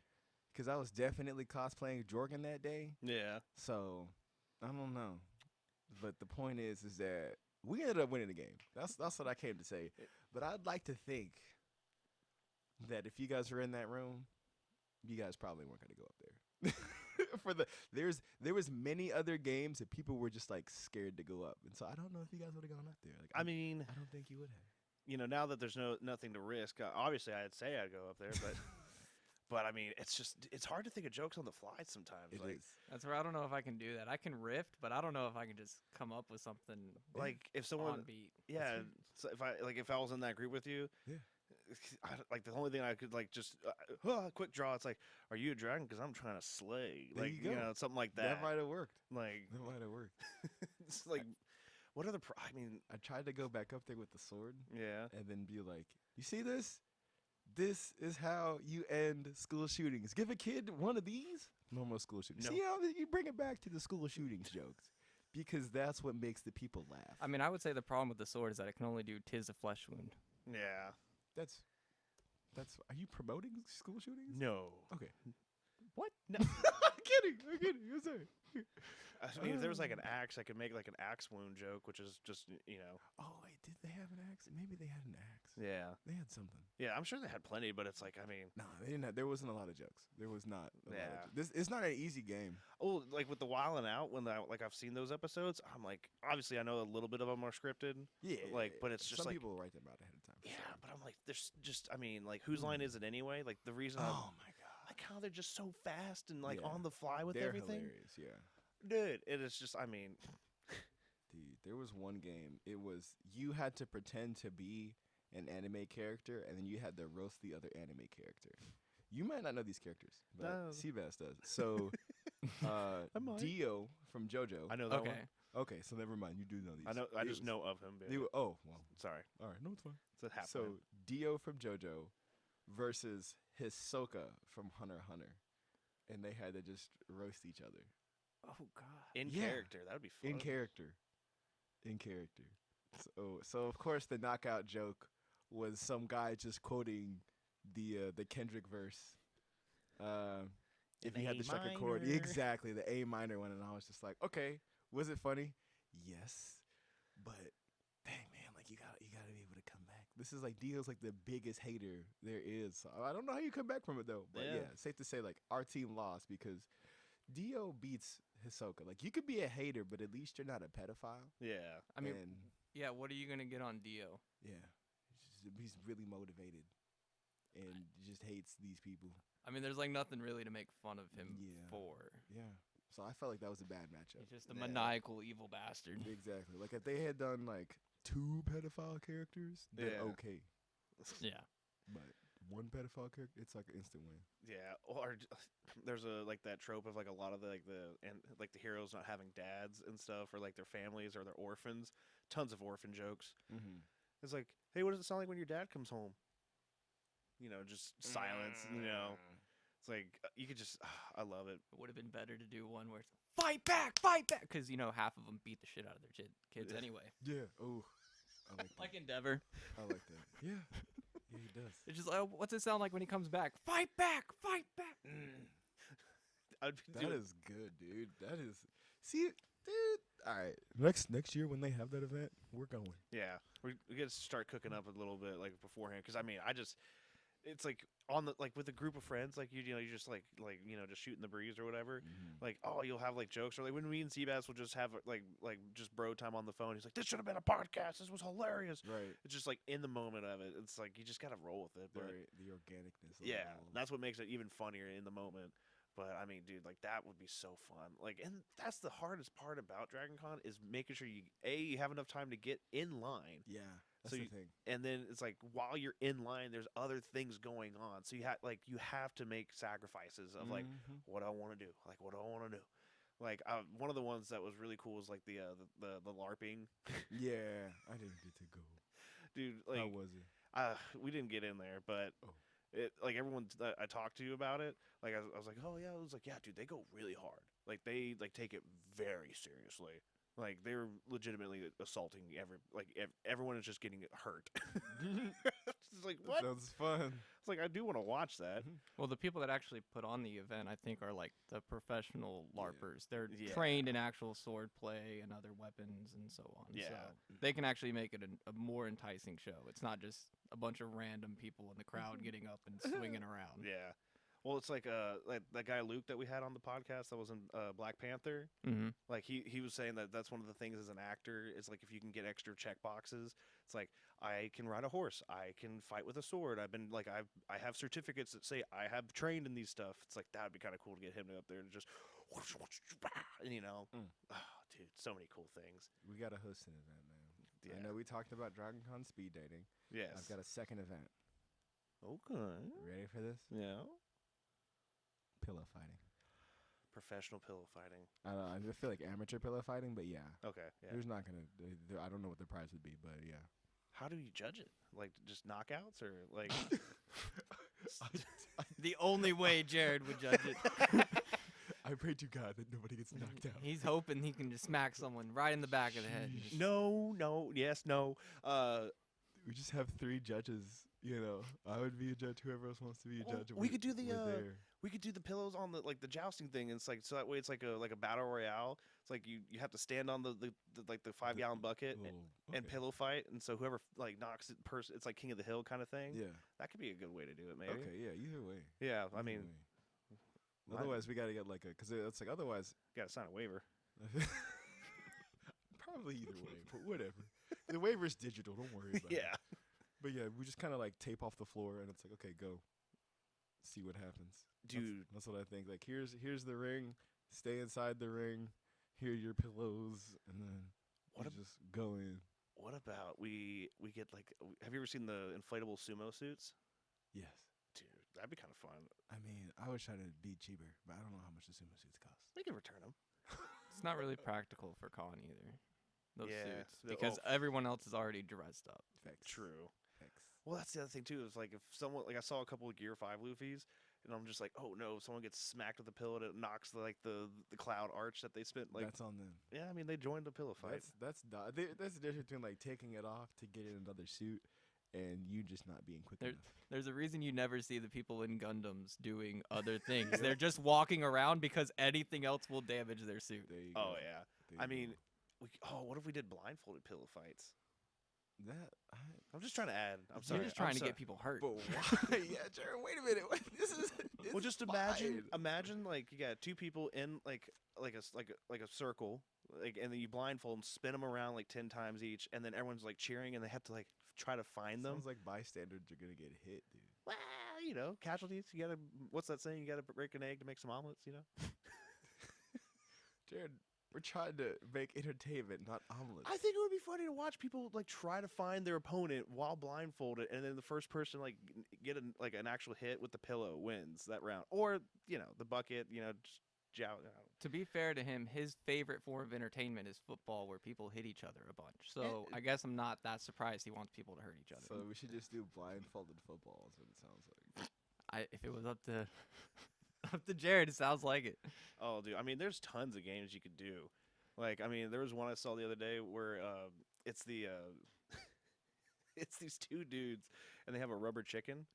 because I was definitely cosplaying Jorgen that day. Yeah. So I don't know, but the point is that we ended up winning the game. That's what I came to say. But I'd like to think that if you guys were in that room, you guys probably weren't going to go up there. For there was many other games that people were just like scared to go up, and so I don't know if you guys would have gone up there. Like I mean, I don't think you would have. now that there's nothing to risk, obviously I'd say I'd go up there, but but I mean, it's hard to think of jokes on the fly sometimes. It like is. That's where I don't know if I can do that. I can rift, but I don't know if I can just come up with something like if on someone beat. yeah, fair. so if I was in that group with you, Yeah. like the only thing I could like just quick draw. It's like, are you a dragon? Because I'm trying to slay. There Like you go. something like that. That might have worked. Like That might have worked. it's like, what are the? I mean, I tried to go back up there with the sword yeah. and then be like, "You see this? This is how you end school shootings. Give a kid one of these normal school shootings. No. See how you bring it back to the school shootings jokes, because that's what makes the people laugh. I mean, I would say the problem with the sword is that it can only do 'tis a flesh wound. Yeah. That's. Are you promoting school shootings? No. Okay. What? No. I'm kidding. I'm sorry. I mean, if there was like an axe, I could make like an axe wound joke, which is just Oh wait, did they have an axe? Maybe they had an axe. Yeah. They had something. Yeah, I'm sure they had plenty, but it's like, I mean, No, they didn't. There wasn't a lot of jokes. There was not. Yeah. This it's not an easy game. oh, like with the Wild and Out, when I've seen those episodes, I'm like, obviously I know a little bit of them are scripted. Yeah. Like, but it's just some like, people write them out ahead of time. for yeah, sure. but I'm like, there's just, I mean, like, whose line is it anyway? Like the reason I'm Oh my god. like how they're just so fast and like Yeah. on the fly with They're everything, hilarious. Yeah. dude. It is just, I mean, Dude, there was one game. It was you had to pretend to be an anime character, and then you had to roast the other anime character. You might not know these characters, but No. Seabass does. So, I might. Dio from JoJo. I know that Okay. one. Okay, so never mind. You do know these. I know, I It just was- know of him. But Oh well. sorry, All right, no, it's fine. it's a half. So Dio from JoJo versus Hisoka from Hunter x Hunter, and they had to just roast each other Oh God. in yeah. character, that would be fun. in character. In character. So of course the knockout joke was some guy just quoting the Kendrick verse. If An he had A to strike a chord, minor. exactly the A minor one, and I was just like, okay, was it funny? Yes, but dang man, like you gotta be able to come back. This is like Dio's like the biggest hater there is. So I don't know how you come back from it though, but Yeah. yeah, safe to say like our team lost because Dio beats Hisoka. Like you could be a hater, but at least you're not a pedophile. Yeah, I mean, and yeah. What are you gonna get on Dio? yeah, he's really motivated and just hates these people. I mean, there's like nothing really to make fun of him Yeah. for. Yeah, so I felt like that was a bad matchup. He's just a Yeah. maniacal evil bastard. Exactly. Like if they had done like 2 pedophile characters, then Yeah. okay. Yeah. But one pedophile character, it's like an instant win. yeah. Or there's a like that trope of like a lot of the the heroes not having dads and stuff, or like their families or their orphans. Tons of orphan jokes. Mm-hmm. It's like, hey, what does it sound like when your dad comes home? Just silence. It's like you could just. I love it. It would have been better to do one where it's fight back, fight back, because half of them beat the shit out of their kids Yeah. anyway. Yeah. Oh, I like that. Like Endeavor. I like that. Yeah. Yeah, he does. It's just like, oh, what's it sound like when he comes back? Fight back, fight back. I'd be That doing, is good, dude. That is. See, dude. All right. Next year when they have that event, we're going. yeah. We got to start cooking up a little bit like beforehand, because I mean, it's like on the like with a group of friends, like you just like just shooting the breeze or whatever. Like, oh, you'll have like jokes, or like when me and Seabass will just have like just bro time on the phone. He's like, this should have been a podcast. This was hilarious. Right. It's just like in the moment of it. It's like you just gotta roll with it. But The organicness. Of yeah, it all. that's what makes it even funnier in the moment. But I mean, dude, like that would be so fun. Like, and that's the hardest part about Dragon Con is making sure you have enough time to get in line. Yeah. That's So the you- thing. And then it's like while you're in line, there's other things going on. So you have to make sacrifices of like, Mhm. what do I want to do? Like, what do I want to do? Like one of the ones that was really cool was like the LARPing, Yeah, I didn't get to go. dude. How Like was it? we didn't get in there, but Oh. it like everyone that I talked to about it, like I was like, oh yeah, I was like, yeah, dude, they go really hard. Like they like take it very seriously. Like they were legitimately assaulting everyone is just getting hurt. It's like That what? sounds fun. It's like I do want to watch that. Well, the people that actually put on the event, I think, are like the professional LARPers. They're Yeah. trained in actual sword play and other weapons and so on. Yeah. So they can actually make it a more enticing show. It's not just a bunch of random people in the crowd getting up and swinging around. Yeah. Well, it's like that guy Luke that we had on the podcast that was in Black Panther. Mm-hmm. Like he was saying that that's one of the things as an actor is like if you can get extra check boxes, it's like I can ride a horse, I can fight with a sword. I've been like I have certificates that say I have trained in these stuff. It's like that'd be kind of cool to get him up there and just, you know, oh, dude, so many cool things. We got to host an event, man. Yeah. I know we talked about DragonCon speed dating. Yes. I've got a second event. Okay. Ready for this? Yeah. Pillow fighting. Professional pillow fighting. I don't know. I feel like amateur pillow fighting, but yeah. Okay. Yeah. There's not gonna. I don't know what the prize would be, but yeah. How do you judge it? Like just knockouts or like? The only way Jared would judge it. I pray to God that nobody gets knocked out. He's hoping he can just smack someone right in the back of the head. and just- No, yes, no. We just have 3 judges. You know, I would be a judge. Whoever else wants to be a Well, judge. we could do the, we're there. we could do the pillows on the like the jousting thing. And it's like so that way it's like a battle royale. It's like you have to stand on the 5-gallon bucket and okay. pillow fight. And so whoever like knocks it it's like King of the Hill kind of thing. Yeah. That could be a good way to do it, maybe. Okay. Yeah. Either way. Yeah, I Either mean, way. Otherwise we gotta get like a because it's like otherwise gotta sign a waiver. probably either way, but whatever. The waiver's digital. Don't worry about it. Yeah. But yeah, we just kind of like tape off the floor, and it's like, okay, go. See what happens, Dude. That's what I think. Like, here's the ring. Stay inside the ring. Here are your pillows, and then What you just go in. What about we get like? Have you ever seen the inflatable sumo suits? Yes. Dude, that'd be kind of fun. I mean, I wish I'd be cheaper, but I don't know how much the sumo suits cost. We can return them. It's not really practical for con either. Those Yeah, suits the- because oh. everyone else is already dressed up. Facts. True. Facts. Well, that's the other thing too. Is like if someone like I saw a couple of Gear 5 Luffy's, and I'm just like, oh no, someone gets smacked with a pillow and it knocks the cloud arch that they spent like. That's on them. Yeah, I mean they joined the pillow fight. That's the difference between like taking it off to get in another suit, and you just not being quick enough. There's a reason you never see the people in Gundams doing other things. They're just walking around because anything else will damage their suit. There you Oh go. yeah. There I you mean, go. what if we did blindfolded pillow fights? I I'm just trying to add. I'm You're sorry. just I'm trying to sorry. get people hurt. But why? Yeah, Jared, wait a minute. This is. Well, just imagine, fine. like you got 2 people in like a circle, like, and then you blindfold and spin them around like 10 times each, and then everyone's like cheering, and they have to like try to find them. Sounds like bystanders are gonna get hit, dude. Well, you know, casualties. You gotta. What's that saying? You gotta break an egg to make some omelets. You know. Jared, we're trying to make entertainment, not omelets. I think it would be funny to watch people like try to find their opponent while blindfolded, and then the first person like get an actual hit with the pillow wins that round, or you know the bucket. You know, just To be fair to him, his favorite form of entertainment is football, where people hit each other a bunch. So I guess I'm not that surprised he wants people to hurt each other. So we should just do blindfolded football. Is what it sounds like. If it was up to up to Jared, it sounds like it. Oh, dude. I mean, there's tons of games you could do. Like, I mean, there was one I saw the other day where it's it's these 2 dudes, and they have a rubber chicken,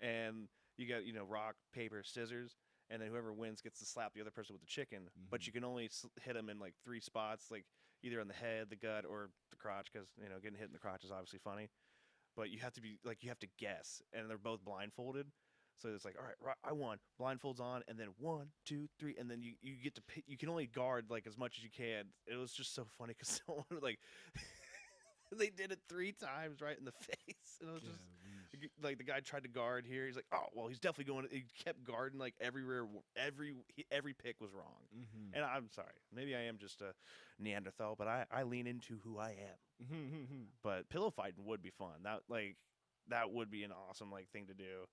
and you got rock, paper, scissors, and then whoever wins gets to slap the other person with the chicken. But you can only hit them in like 3 spots, like either on the head, the gut, or the crotch, because getting hit in the crotch is obviously funny. But you have to you have to guess, and they're both blindfolded. So it's like, all right, I won. Blindfolds on, and then 1, 2, 3, and then you get to pick. You can only guard like as much as you can. It was just so funny because someone like they did it 3 times right in the face, and it was just like the guy tried to guard here. He's like, oh well, he's definitely going. He kept guarding like everywhere. Every pick was wrong. And I'm sorry, maybe I am just a Neanderthal, but I lean into who I am. But pillow fighting would be fun. That would be an awesome thing to do.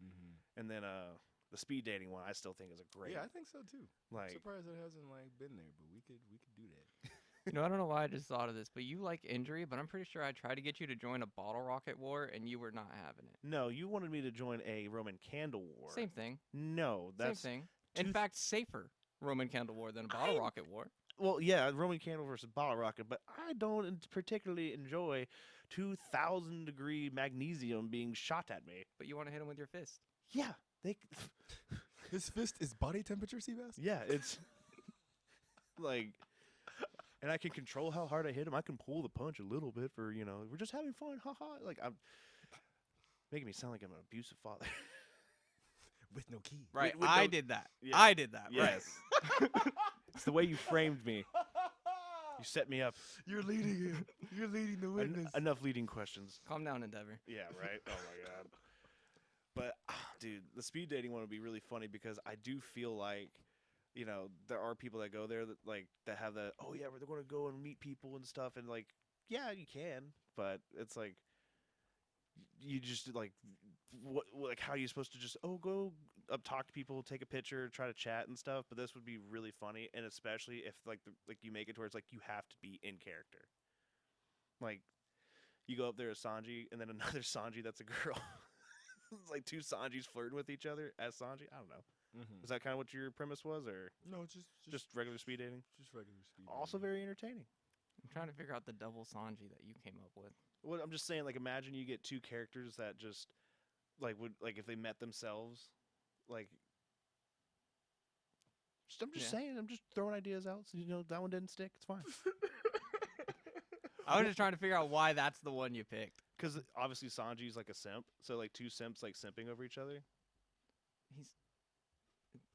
And then the speed dating one I still think is a great. Yeah, I think so too. I'm Like surprised it hasn't been there, but we could do that. I don't know why I just thought of this, but you like injury, but I'm pretty sure I tried to get you to join a bottle rocket war, and you were not having it. no, you wanted me to join a Roman candle war. Same thing. No, that's Same thing. In fact, safer Roman candle war than a bottle rocket war. well, yeah, Roman candle versus bottle rocket, but I don't particularly enjoy 2,000-degree magnesium being shot at me. But you want to hit him with your fist. Yeah, they. His fist is body temperature, Seabass? Yeah, it's like, and I can control how hard I hit him. I can pull the punch a little bit for we're just having fun, haha. Like I'm making me sound like I'm an abusive father. With no key. Right. with I no- did that. Yeah. I did that. Yes, it's the way you framed me. You set me up. You're leading him. You're leading the witness. Enough leading questions. Calm down, Endeavor. Yeah, right. Oh my god. But dude, the speed dating one would be really funny because I do feel like, there are people that go there that have that. Oh yeah, they're going to go and meet people and stuff, and like, yeah, you can, but it's like, you just like, like how are you supposed to just go up, talk to people, take a picture, try to chat and stuff? But this would be really funny, and especially if like you make it towards like you have to be in character, like. You go up there as Sanji, and then another Sanji that's a girl. It's like two Sanjis flirting with each other as Sanji. I don't know. Mm-hmm. Is that kind of what your premise was, or No, just regular speed dating? just regular speed. Also dating. very entertaining. I'm trying to figure out the double Sanji that you came up with. Well, I'm just saying, like, imagine you get two characters that just would if they met themselves, like. I'm just Yeah. saying. I'm just throwing ideas out. So that one didn't stick. It's fine. I was just trying to figure out why that's the one you picked. Because obviously Sanji's like a simp, so like two simps like simping over each other. He's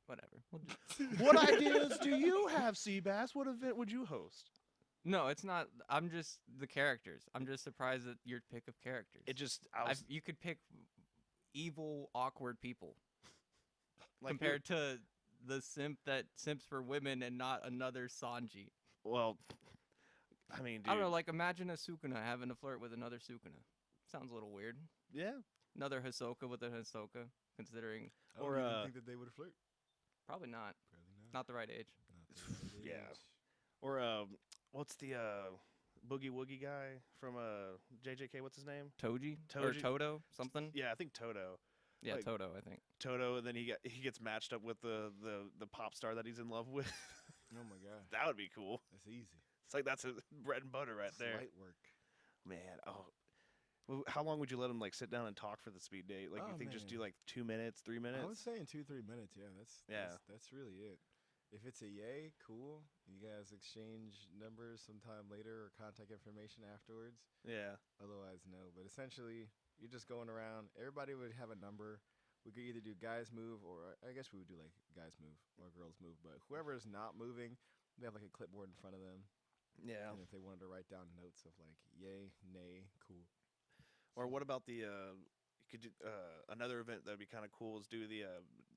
whatever. We'll just... What ideas do you have, Seabass? What event would you host? No, it's not. I'm just the characters. I'm just surprised at your pick of characters. It just You could pick evil, awkward people like compared to the simp that simps for women and not another Sanji. well, I mean, dude, I don't know. Like, imagine a Sukuna having a flirt with another Sukuna. Sounds a little weird. yeah. Another Hisoka with a Hisoka, considering I don't or, even think that they would flirt. probably not. Probably not. Not the right age. Not the right Yeah. age. Or what's the boogie woogie guy from JJK? What's his name? Toji? Or Toji. Toto? Something? Yeah, I think Toto. Yeah, like- Toto, I think. Toto, and then he gets matched up with the pop star that he's in love with. Oh my god. That would be cool. That's easy. It's like that's a bread and butter right It's there, light work. man. Oh. Well, how long would you let him like sit down and talk for the speed date? Like, you Oh, think just man. do like 2 minutes, 3 minutes? I was saying 2-3 minutes. Yeah, Yeah. that's really it. If it's a yay, cool. You guys exchange numbers sometime later or contact information afterwards. Yeah. Otherwise, no. But essentially, you're just going around. Everybody would have a number. We could either do guys move, or I guess we would do like guys move or girls move. But whoever is not moving, they have like a clipboard in front of them. Yeah. And if they wanted to write down notes of like yay, nay, cool. Or what about the you could do another event that would be kind of cool is do the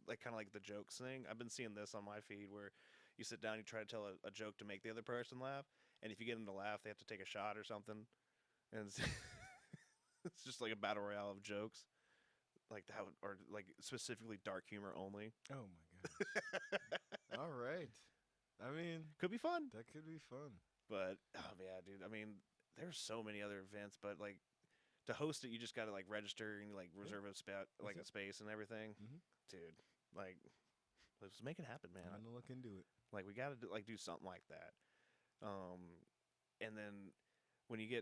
like kind of like the jokes thing. I've been seeing this on my feed where you sit down, you try to tell a joke to make the other person laugh, and if you get them to laugh, they have to take a shot or something, and it's, it's just like a battle royale of jokes, like that, or like specifically dark humor only. Oh my gosh. All right. I mean, Could be fun, that could be fun. but oh yeah, dude. I mean, there's so many other events, but like. To host it, you just gotta like register and like reserve a spot, like a it. space and everything. Mhm. Dude, like, let's make it happen, man. I'm gonna look into it. Like, we gotta do something like that. And then when you get,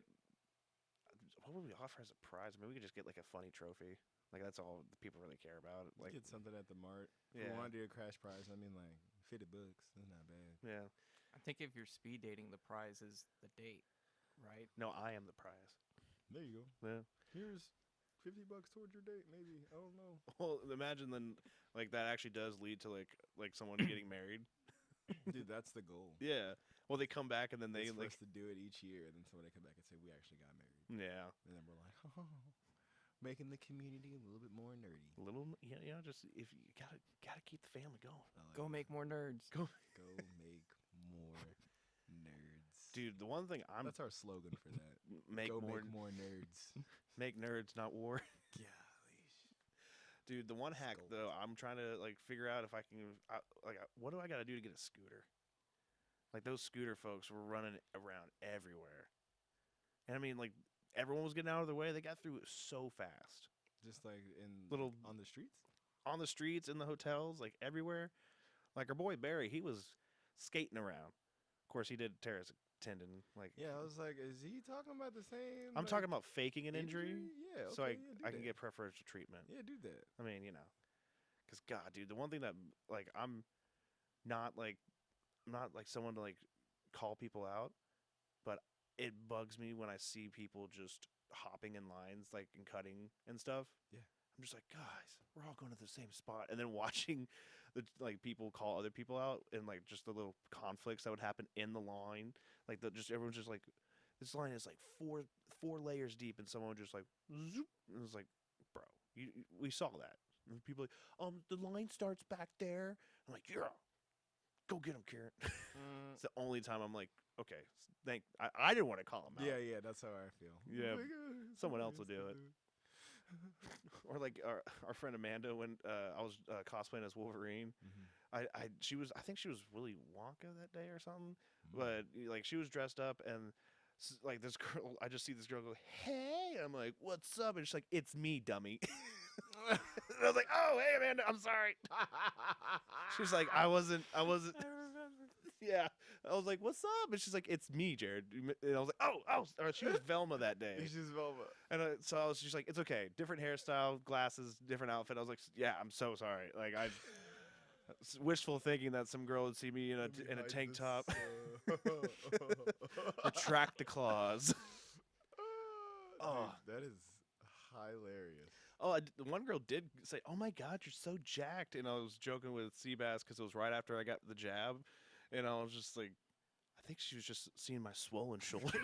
what would we offer as a prize? Maybe we could just get like a funny trophy. Like that's all the people really care about. Like, Get something at the mart. If yeah, we want to do a crash prize, I mean like $50. That's not bad. yeah. I think if you're speed dating, the prize is the date, right? No, I am the prize. There you go. Yeah. Here's $50 towards your date, maybe. I don't know. Well, imagine then, like that actually does lead to like someone getting married. Dude, that's the goal. Yeah. Well, they come back and then they It's for like, us to do it each year, and then somebody come back and say we actually got married, yeah. and then we're like, oh, making the community a little bit more nerdy. A little, just if you gotta keep the family going. I like Go it. make more nerds. Go, Go make more nerds. dude. The one thing I'm That's our slogan for that. make Go more make more nerds. make nerds, not war. Golly. Dude, the one hack Scold. though, I'm trying to like figure out if I can what do I got to do to get a scooter? Like those scooter folks were running around everywhere. And I mean like everyone was getting out of their way. They got through it so fast. Just like in Little on the streets. on the streets, in the hotels, like everywhere. Like our boy Barry, he was skating around. course, he did tear his tendon. Like, Yeah, I was like, is he talking about the same? I'm like, talking about faking an injury, Yeah, so okay, yeah, do I can that. get preferential treatment. Yeah, do that. I mean, because God, dude, the one thing that like not like not like someone to like call people out, but it bugs me when I see people just hopping in lines like and cutting and stuff. Yeah. I'm just like, guys, we're all going to the same spot, and then watching the like people call other people out and like just the little conflicts that would happen in the line, like the just everyone's just like, this line is like four layers deep, and someone just like, zoop, and it was like, bro, we saw that. And people like, the line starts back there. I'm like, yeah, go get him, Karen. It's the only time I'm like, okay, I didn't want to call him out. Yeah, that's how I feel. Yeah, Like, someone else will do it. Or like our friend Amanda when I was cosplaying as Wolverine. Mhm. I think she was Willy Wonka that day or something. But like she was dressed up and like this girl, I just see this girl go, "Hey," I'm like, "What's up?" And she's like, "It's me, dummy." And I was like, "Oh, hey, Amanda, I'm sorry." She's like, I wasn't. I remember. Yeah, I was like, "What's up?" And she's like, "It's me, Jared." And I was like, "Oh." Or she was Velma that day. It's just Velma. And so I was just like, "It's okay. Different hairstyle, glasses, different outfit." I was like, "Yeah, I'm so sorry." Like wishful thinking that some girl would see me in a tank top, retract the claws. Oh. Dude, that is hilarious. Oh, one girl did say, "Oh my God, you're so jacked," and I was joking with Seabass because it was right after I got the jab, and I was just like, I think she was just seeing my swollen shoulder.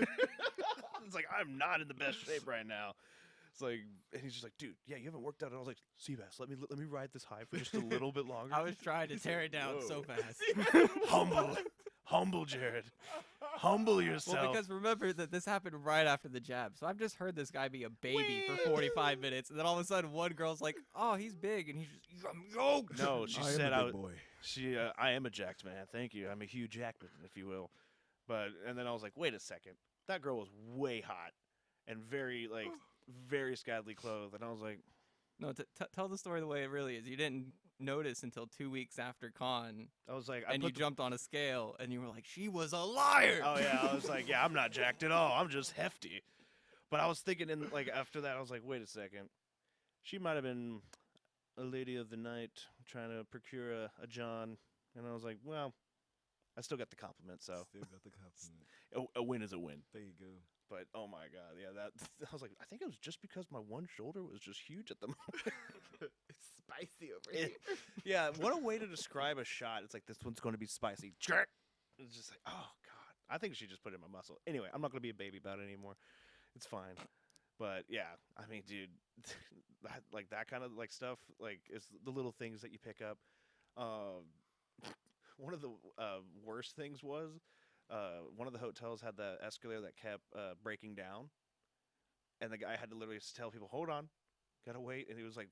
It's like I'm not in the best shape right now. It's like, and he's just like, "Dude, yeah, you haven't worked out." And I was like, "Seabass, let me ride this high for just a little bit longer." I was trying to tear it down so Whoa. fast. humble, Jared, humble yourself. Well, because remember that this happened right after the jab, so I've just heard this guy be a baby for 45 minutes, and then all of a sudden one girl's like, "Oh, he's big," and he's just, "I'm yoked." No, she I said am a big boy. I am a jacked man. Thank you. I'm a Hugh Jackman, if you will. But and then I was like, wait a second, that girl was way hot and very very scantily clothed, and I was like, No, tell the story the way it really is. You didn't notice until 2 weeks after con, and you jumped on a scale, and you were like, "She was a liar." Oh yeah, I was like, yeah, I'm not jacked at all. I'm just hefty. But I was thinking, in like after that, I was like, wait a second, she might have been a lady of the night trying to procure a John, and I was like, well, I still got the compliment, so Still got the compliment. a win is a win. There you go. But oh my God, yeah, that I was like, I think it was just because my one shoulder was just huge at the moment. It's spicy over here. Yeah, what a way to describe a shot. It's like, this one's going to be spicy. It's just like, oh God, I think she just put it in my muscle. Anyway, I'm not going to be a baby about it anymore. It's fine. But yeah, I mean, dude, that kind of like stuff, like is the little things that you pick up. One of the worst things was one of the hotels had the escalator that kept breaking down, and the guy had to literally tell people, "Hold on, gotta wait." And he was like,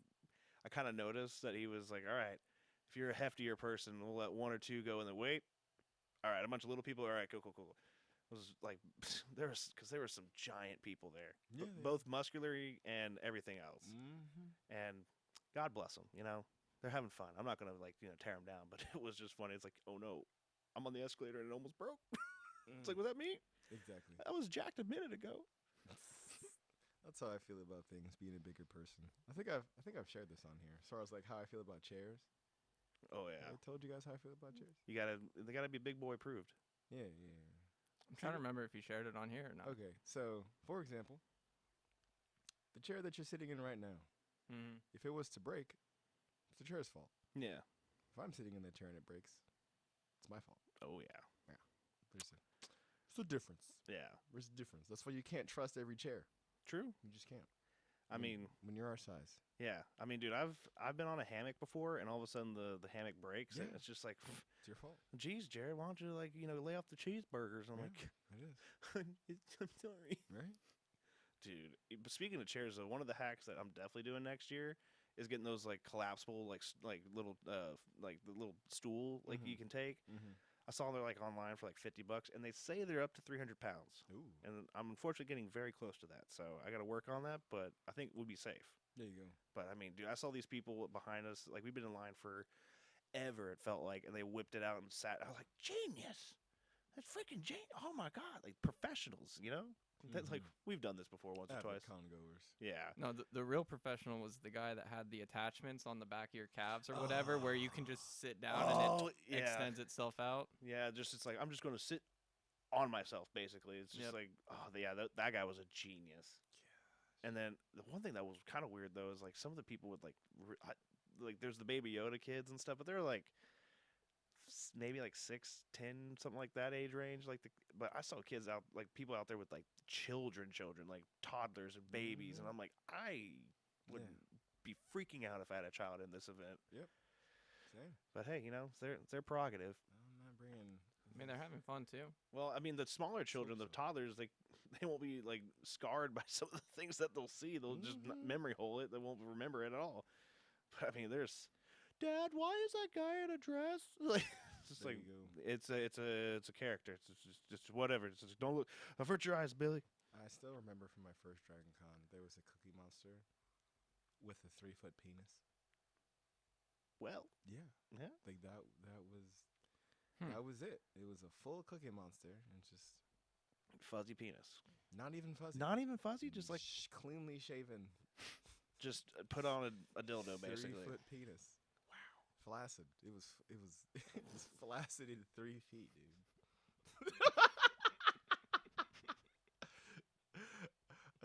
I kind of noticed that he was like, "All right, if you're a heftier person, we'll let one or two go in the wait. All right, a bunch of little people. All right, cool. It was like there were some giant people there, Yeah, both muscularly and everything else. Mm-hmm. And God bless them. They're having fun. I'm not gonna tear them down, but it was just funny. It's like, oh no, I'm on the escalator and it almost broke. It's like, was that me? Exactly. I was jacked a minute ago. That's how I feel about things. Being a bigger person. I think I've shared this on here. As far as like how I feel about chairs. Oh yeah, I told you guys how I feel about chairs. they gotta be big boy approved. Yeah. I'm trying to remember if you shared it on here or not. Okay, so for example, the chair that you're sitting in right now, Mm-hmm. if it was to break, it's the chair's fault. Yeah. If I'm sitting in that chair and it breaks, it's my fault. Oh yeah. There's a difference. Yeah. There's a difference. That's why you can't trust every chair. True. You just can't. I mean, when you're our size. yeah. I mean, dude, I've been on a hammock before, and all of a sudden the hammock breaks, and Yeah. it's just like, It's your fault. geez, Jared, why don't you lay off the cheeseburgers? I'm Yeah, like, it is. I'm sorry, Right? dude. But speaking of chairs, though, one of the hacks that I'm definitely doing next year is getting those like collapsible, like little like the little stool like you can take. Mm-hmm. I saw they're like online for like $50, and they say they're up to 300 pounds. Ooh. And I'm unfortunately getting very close to that, so I got to work on that. But I think we'll be safe. There you go. But I mean, dude, I saw these people behind us. Like, we've been in line for ever, it felt like, and they whipped it out and sat. I was like, genius. That's freaking oh my god, like professionals, you know? That's like we've done this before once or Avid twice. con goers. Yeah. No, the real professional was the guy that had the attachments on the back of your calves or whatever, where you can just sit down and Oh, it yeah. extends itself out. Yeah, just it's like I'm just going to sit on myself basically. It's just Yep. like yeah, that guy was a genius. And then the one thing that was kind of weird though is like some of the people with like there's the Baby Yoda kids and stuff, but they're like maybe like 6, 10, something like that age range. But I saw kids out like people out there with like children, like toddlers and babies, and I'm like I would be freaking out if I had a child in this event. Yep. Same. But hey, it's their prerogative. I'm not bringing. I mean, they're having fun too. Well, I mean, the smaller children, the so. toddlers, they won't be like scarred by some of the things that they'll see. They'll just memory hole it. They won't remember it at all. But I mean, there's, Dad, why is that guy in a dress? Like, it's just There like you go. it's a character. It's just whatever. It's just don't look. Avert your eyes, Billy. I still remember from my first Dragon Con, there was a Cookie Monster with a 3-foot penis. Well, Yeah. yeah. Like that was it. It was a full Cookie Monster and just Fuzzy penis. not even fuzzy. Not even fuzzy. Just like cleanly shaven. just put on a dildo, basically. 3-foot penis. Wow. Flaccid. It was it was flaccid in 3 feet, dude.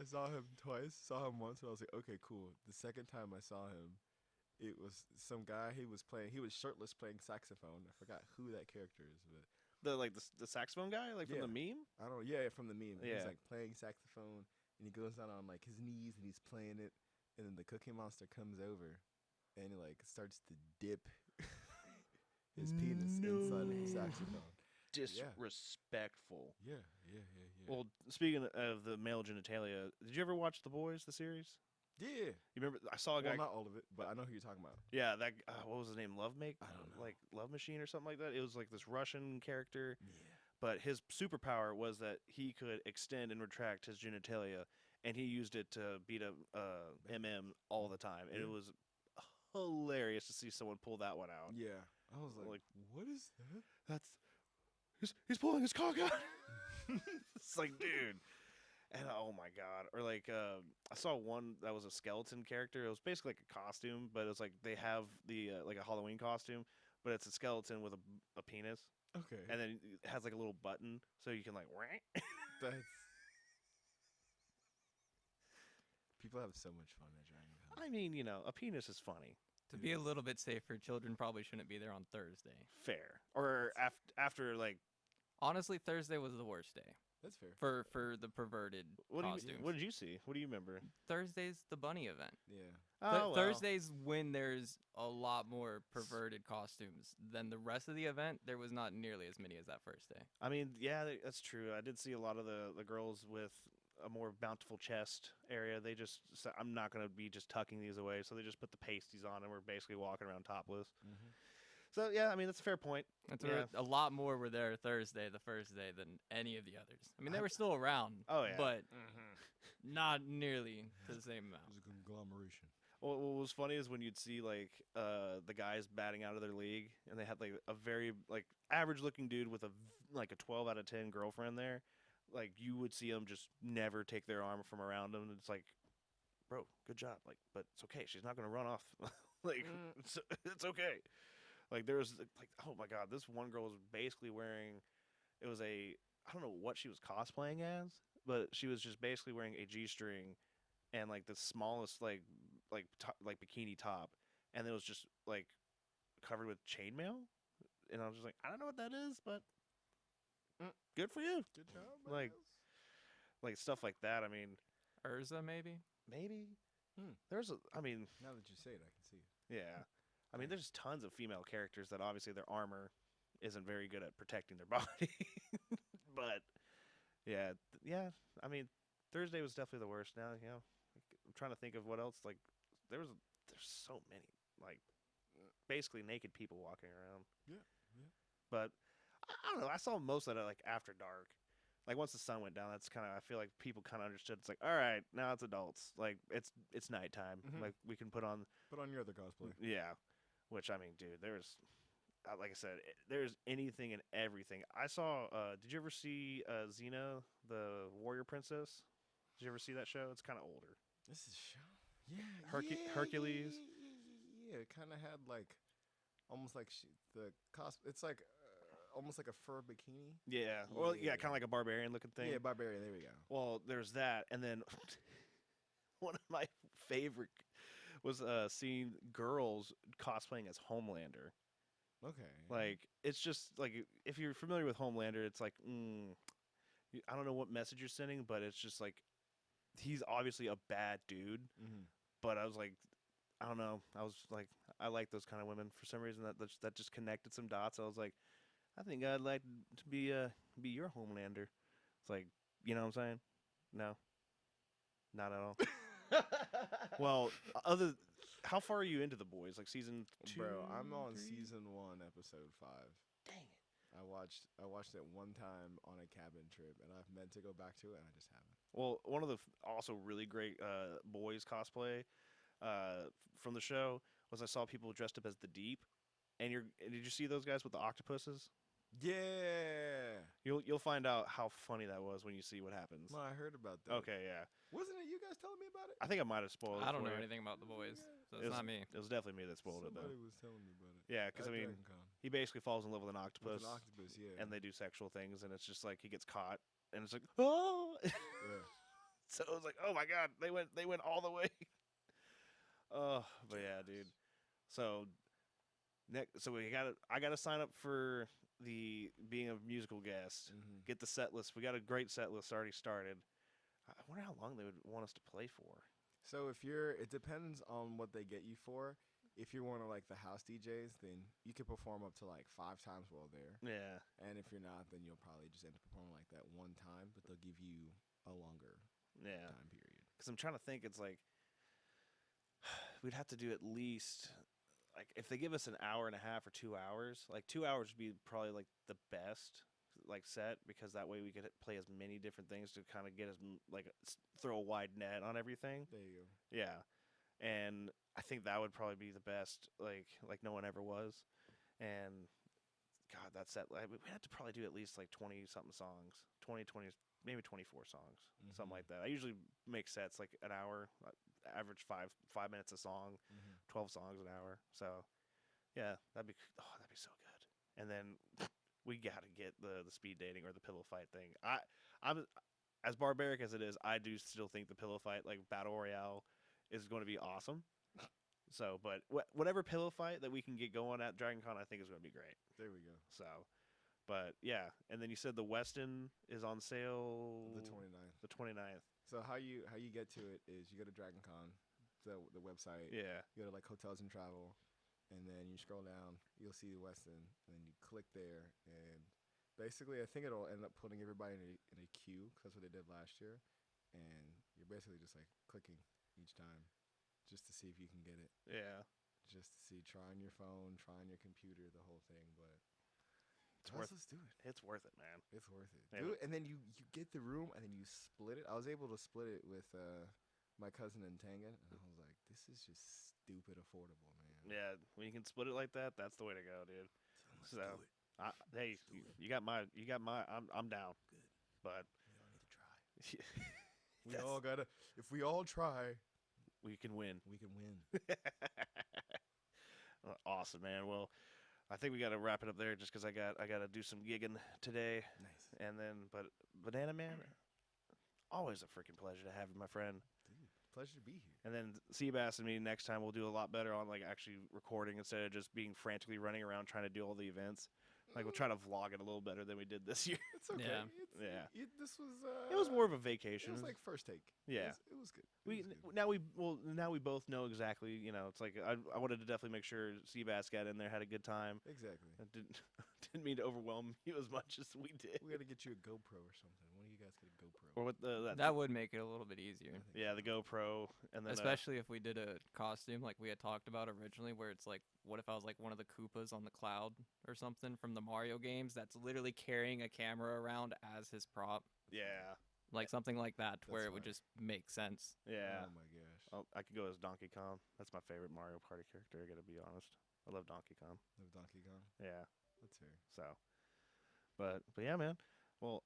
I saw him twice. Saw him once, and I was like, okay, cool. The second time I saw him, it was some guy. He was shirtless playing saxophone. I forgot who that character is, but The saxophone guy, like from Yeah. the meme. I don't know. Yeah, from the meme. Yeah. He's like playing saxophone, and he goes down on like his knees, and he's playing it, and then the Cookie Monster comes over, and he like starts to dip his penis inside of the saxophone. Disrespectful. Yeah. Well, speaking of the male genitalia, did you ever watch The Boys, the series? Yeah. You remember? I saw a guy. Well, not all of it, but I know who you're talking about. Yeah, that what was his name? Love Make? I don't know. Like Love Machine or something like that. It was like this Russian character, Yeah. but his superpower was that he could extend and retract his genitalia, and he used it to beat a MM all the time, and it Yeah. was hilarious to see someone pull that one out. Yeah. I was like, Like, what is that? He's pulling his cock out. It's like, dude. And oh my god. Or like I saw one that was a skeleton character. It was basically like a costume, but it was like they have the like a Halloween costume, but it's a skeleton with a penis, Okay. and then it has like a little button so you can like That's. People have so much fun at Dragon Con. I mean, a penis is funny. To be a little bit safer, children probably shouldn't be there on Thursday. Fair. Or after like Honestly, Thursday was the worst day That's fair. for the perverted what costumes. did you see? What do you remember? Thursday's the bunny event. Yeah. Oh, well. Thursdays when there's a lot more perverted costumes than the rest of the event. There was not nearly as many as that first day. I mean, yeah, that's true. I did see a lot of the girls with a more bountiful chest area. They just said, I'm not going to be just tucking these away. So they just put the pasties on and we're basically walking around topless. Mm-hmm. So, yeah, I mean, that's a fair point. That's Yeah. a lot more were there Thursday, the first day, than any of the others. I mean, they were still around. Oh, yeah. But not nearly to the same amount. It was a conglomeration. What was funny is when you'd see, like, the guys batting out of their league, and they had, like, a very, like, average-looking dude with a 12 out of 10 girlfriend there. Like, you would see them just never take their arm from around them. And it's like, bro, good job. Like, but it's okay. She's not going to run off. Like, it's okay. Like, there was, like, oh, my God. This one girl was basically wearing, it was I don't know what she was cosplaying as, but she was just basically wearing a G-string and, like, the smallest, like bikini top. And it was just, like, covered with chainmail. And I was just like, I don't know what that is, but good for you. Good job. Like stuff like that. I mean, Urza, maybe? maybe Hmm. I mean, Now that you say it, I can see it. yeah. I mean, there's tons of female characters that obviously their armor isn't very good at protecting their body. But yeah. I mean, Thursday was definitely the worst. Now, I'm trying to think of what else. Like, there's so many, like, basically naked people walking around. Yeah. But I don't know. I saw most of it like after dark. Like once the sun went down, that's kind of I feel like people kind of understood. It's like, all right, now it's adults. Like it's nighttime. Mhm. Like we can put on Put on your other cosplay. yeah. Which I mean, dude, there's like I said, there's anything and everything. I saw. Did you ever see Xena, the warrior princess? Did you ever see that show? It's kind of older. This is show. Yeah, Hercules. Yeah. It kind of had like almost like the cost. It's like almost like a fur bikini. Yeah. Well, yeah, Yeah. kind of like a barbarian looking thing. Yeah, barbarian. There we go. Well, there's that, and then one of my favorite was seeing girls cosplaying as Homelander. Okay. Like it's just like if you're familiar with Homelander, it's like I don't know what message you're sending, but it's just like he's obviously a bad dude. Mm-hmm. But I was like, I don't know. I was like, I like those kind of women for some reason. That just connected some dots. I was like, I think I'd like to be your Homelander. It's like, you know what I'm saying? No, not at all. Well, how far are you into The Boys? Like season 2? Bro, I'm on 3? season 1, episode 5. Dang it. I watched it one time on a cabin trip, and I've meant to go back to it, and I just haven't. Well, one of the also really great Boys cosplay from the show was I saw people dressed up as the Deep, and did you see those guys with the octopuses? Yeah. You'll find out how funny that was when you see what happens. No, I heard about that. Okay, yeah. Wasn't it you guys telling me about it? I think I might have spoiled it. I don't for know you. anything about the boys, so It it's was- not me. It was definitely me that spoiled it, Somebody though. was telling me about it. Yeah, because At I mean, Dragon Con. he basically falls in love with an With octopus, an octopus, yeah. and they do sexual things, and it's just like he gets caught, and it's like, oh. yeah. So it was like, oh my god, they went all the way. Oh, but yeah, dude. So so I gotta sign up for the being a musical guest. Mm-hmm. Get the set list. We got a great set list already started. I wonder how long they would want us to play for. So it depends on what they get you for. If you're one of like the house DJs, then you can perform up to like 5 times while there. Yeah, And if you're not, then you'll probably just end up performing like that one time, but they'll give you a longer yeah. time period. Because I'm trying to think. It's like we'd have to do at least like if they give us an hour and a half or 2 hours. Like 2 hours would be probably like the best like set because that way we could play as many different things to kind of get as like throw a wide net on everything. There you go. Yeah, and I think that would probably be the best. Like no one ever was, and God, that set. Like, we had to probably do at least like 20 something songs, 20, maybe 24 songs, something like that. I usually make sets like an hour, average 5 minutes a song, 12 songs an hour. So yeah, that'd be so good. And then we got to get the speed dating or the pillow fight thing. I'm as barbaric as it is. I do still think the pillow fight, like battle royale, is going to be awesome. So, but whatever pillow fight that we can get going at Dragon Con, I think is going to be great. There we go. So, but yeah, and then you said the Westin is on sale The 29th. The 29th. So how you get to it is you go to Dragon Con, the website. Yeah. You go to like hotels and travel, and then you scroll down. You'll see the Westin, and then you click there, and basically I think it'll end up putting everybody in a queue because that's what they did last year, and you're basically just like clicking each time, just to see if you can get it. Yeah. Just to see, try on your phone, try on your computer, the whole thing. But let's do it. It's worth it, man. It's worth it. Yeah. Do it, and then you get the room, and then you split it. I was able to split it with my cousin in Tangan, and I was like, this is just stupid affordable, man. Yeah, when you can split it like that, that's the way to go, dude. So let's So, do it. hey, Let's do it. you got my. I'm down. Good. But We all need to try. We That's- all gotta. If we all try, we can win. we can win. Awesome, man. Well, I think we got to wrap it up there, just because I got to do some gigging today, Nice, and then but Banana Man, always a freaking pleasure to have you, my friend. dude. Pleasure to be here. And then Seabass and me next time we'll do a lot better on like actually recording instead of just being frantically running around trying to do all the events. Like we'll try to vlog it a little better than we did this year. It's okay. Yeah. Yeah. This was. It was more of a It vacation. was like first take. Yeah. It was good. It We was good. now we both know exactly. You know, it's like I wanted to definitely make sure Seabass got in there, had a good time. Exactly. I didn't mean to overwhelm you as much as we did. We gotta get you a GoPro or something. One of you guys get a GoPro. Or with That would make it a little bit easier. I think yeah, so. the GoPro, and then Especially if we did a costume like we had talked about originally, where it's like, what if I was like one of the Koopas on the cloud or something from the Mario games that's literally carrying a camera around as his prop? yeah, like something like that, where That's it would fire. just make sense. Yeah. Oh my gosh. Oh, I could go as Donkey Kong. That's my favorite Mario Party character. I gotta be honest. I love Donkey Kong. Love Donkey Kong. Yeah. Let's hear. So, but yeah, man. Well,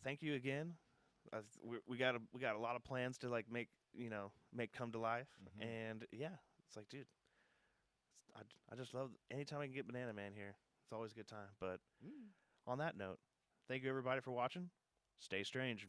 thank you again. We got a lot of plans to like make come to life. Mm-hmm. And yeah, it's like, dude, I just love anytime I can get Banana Man here. It's always a good time. But Mm. on that note, thank you everybody for watching. Stay strange.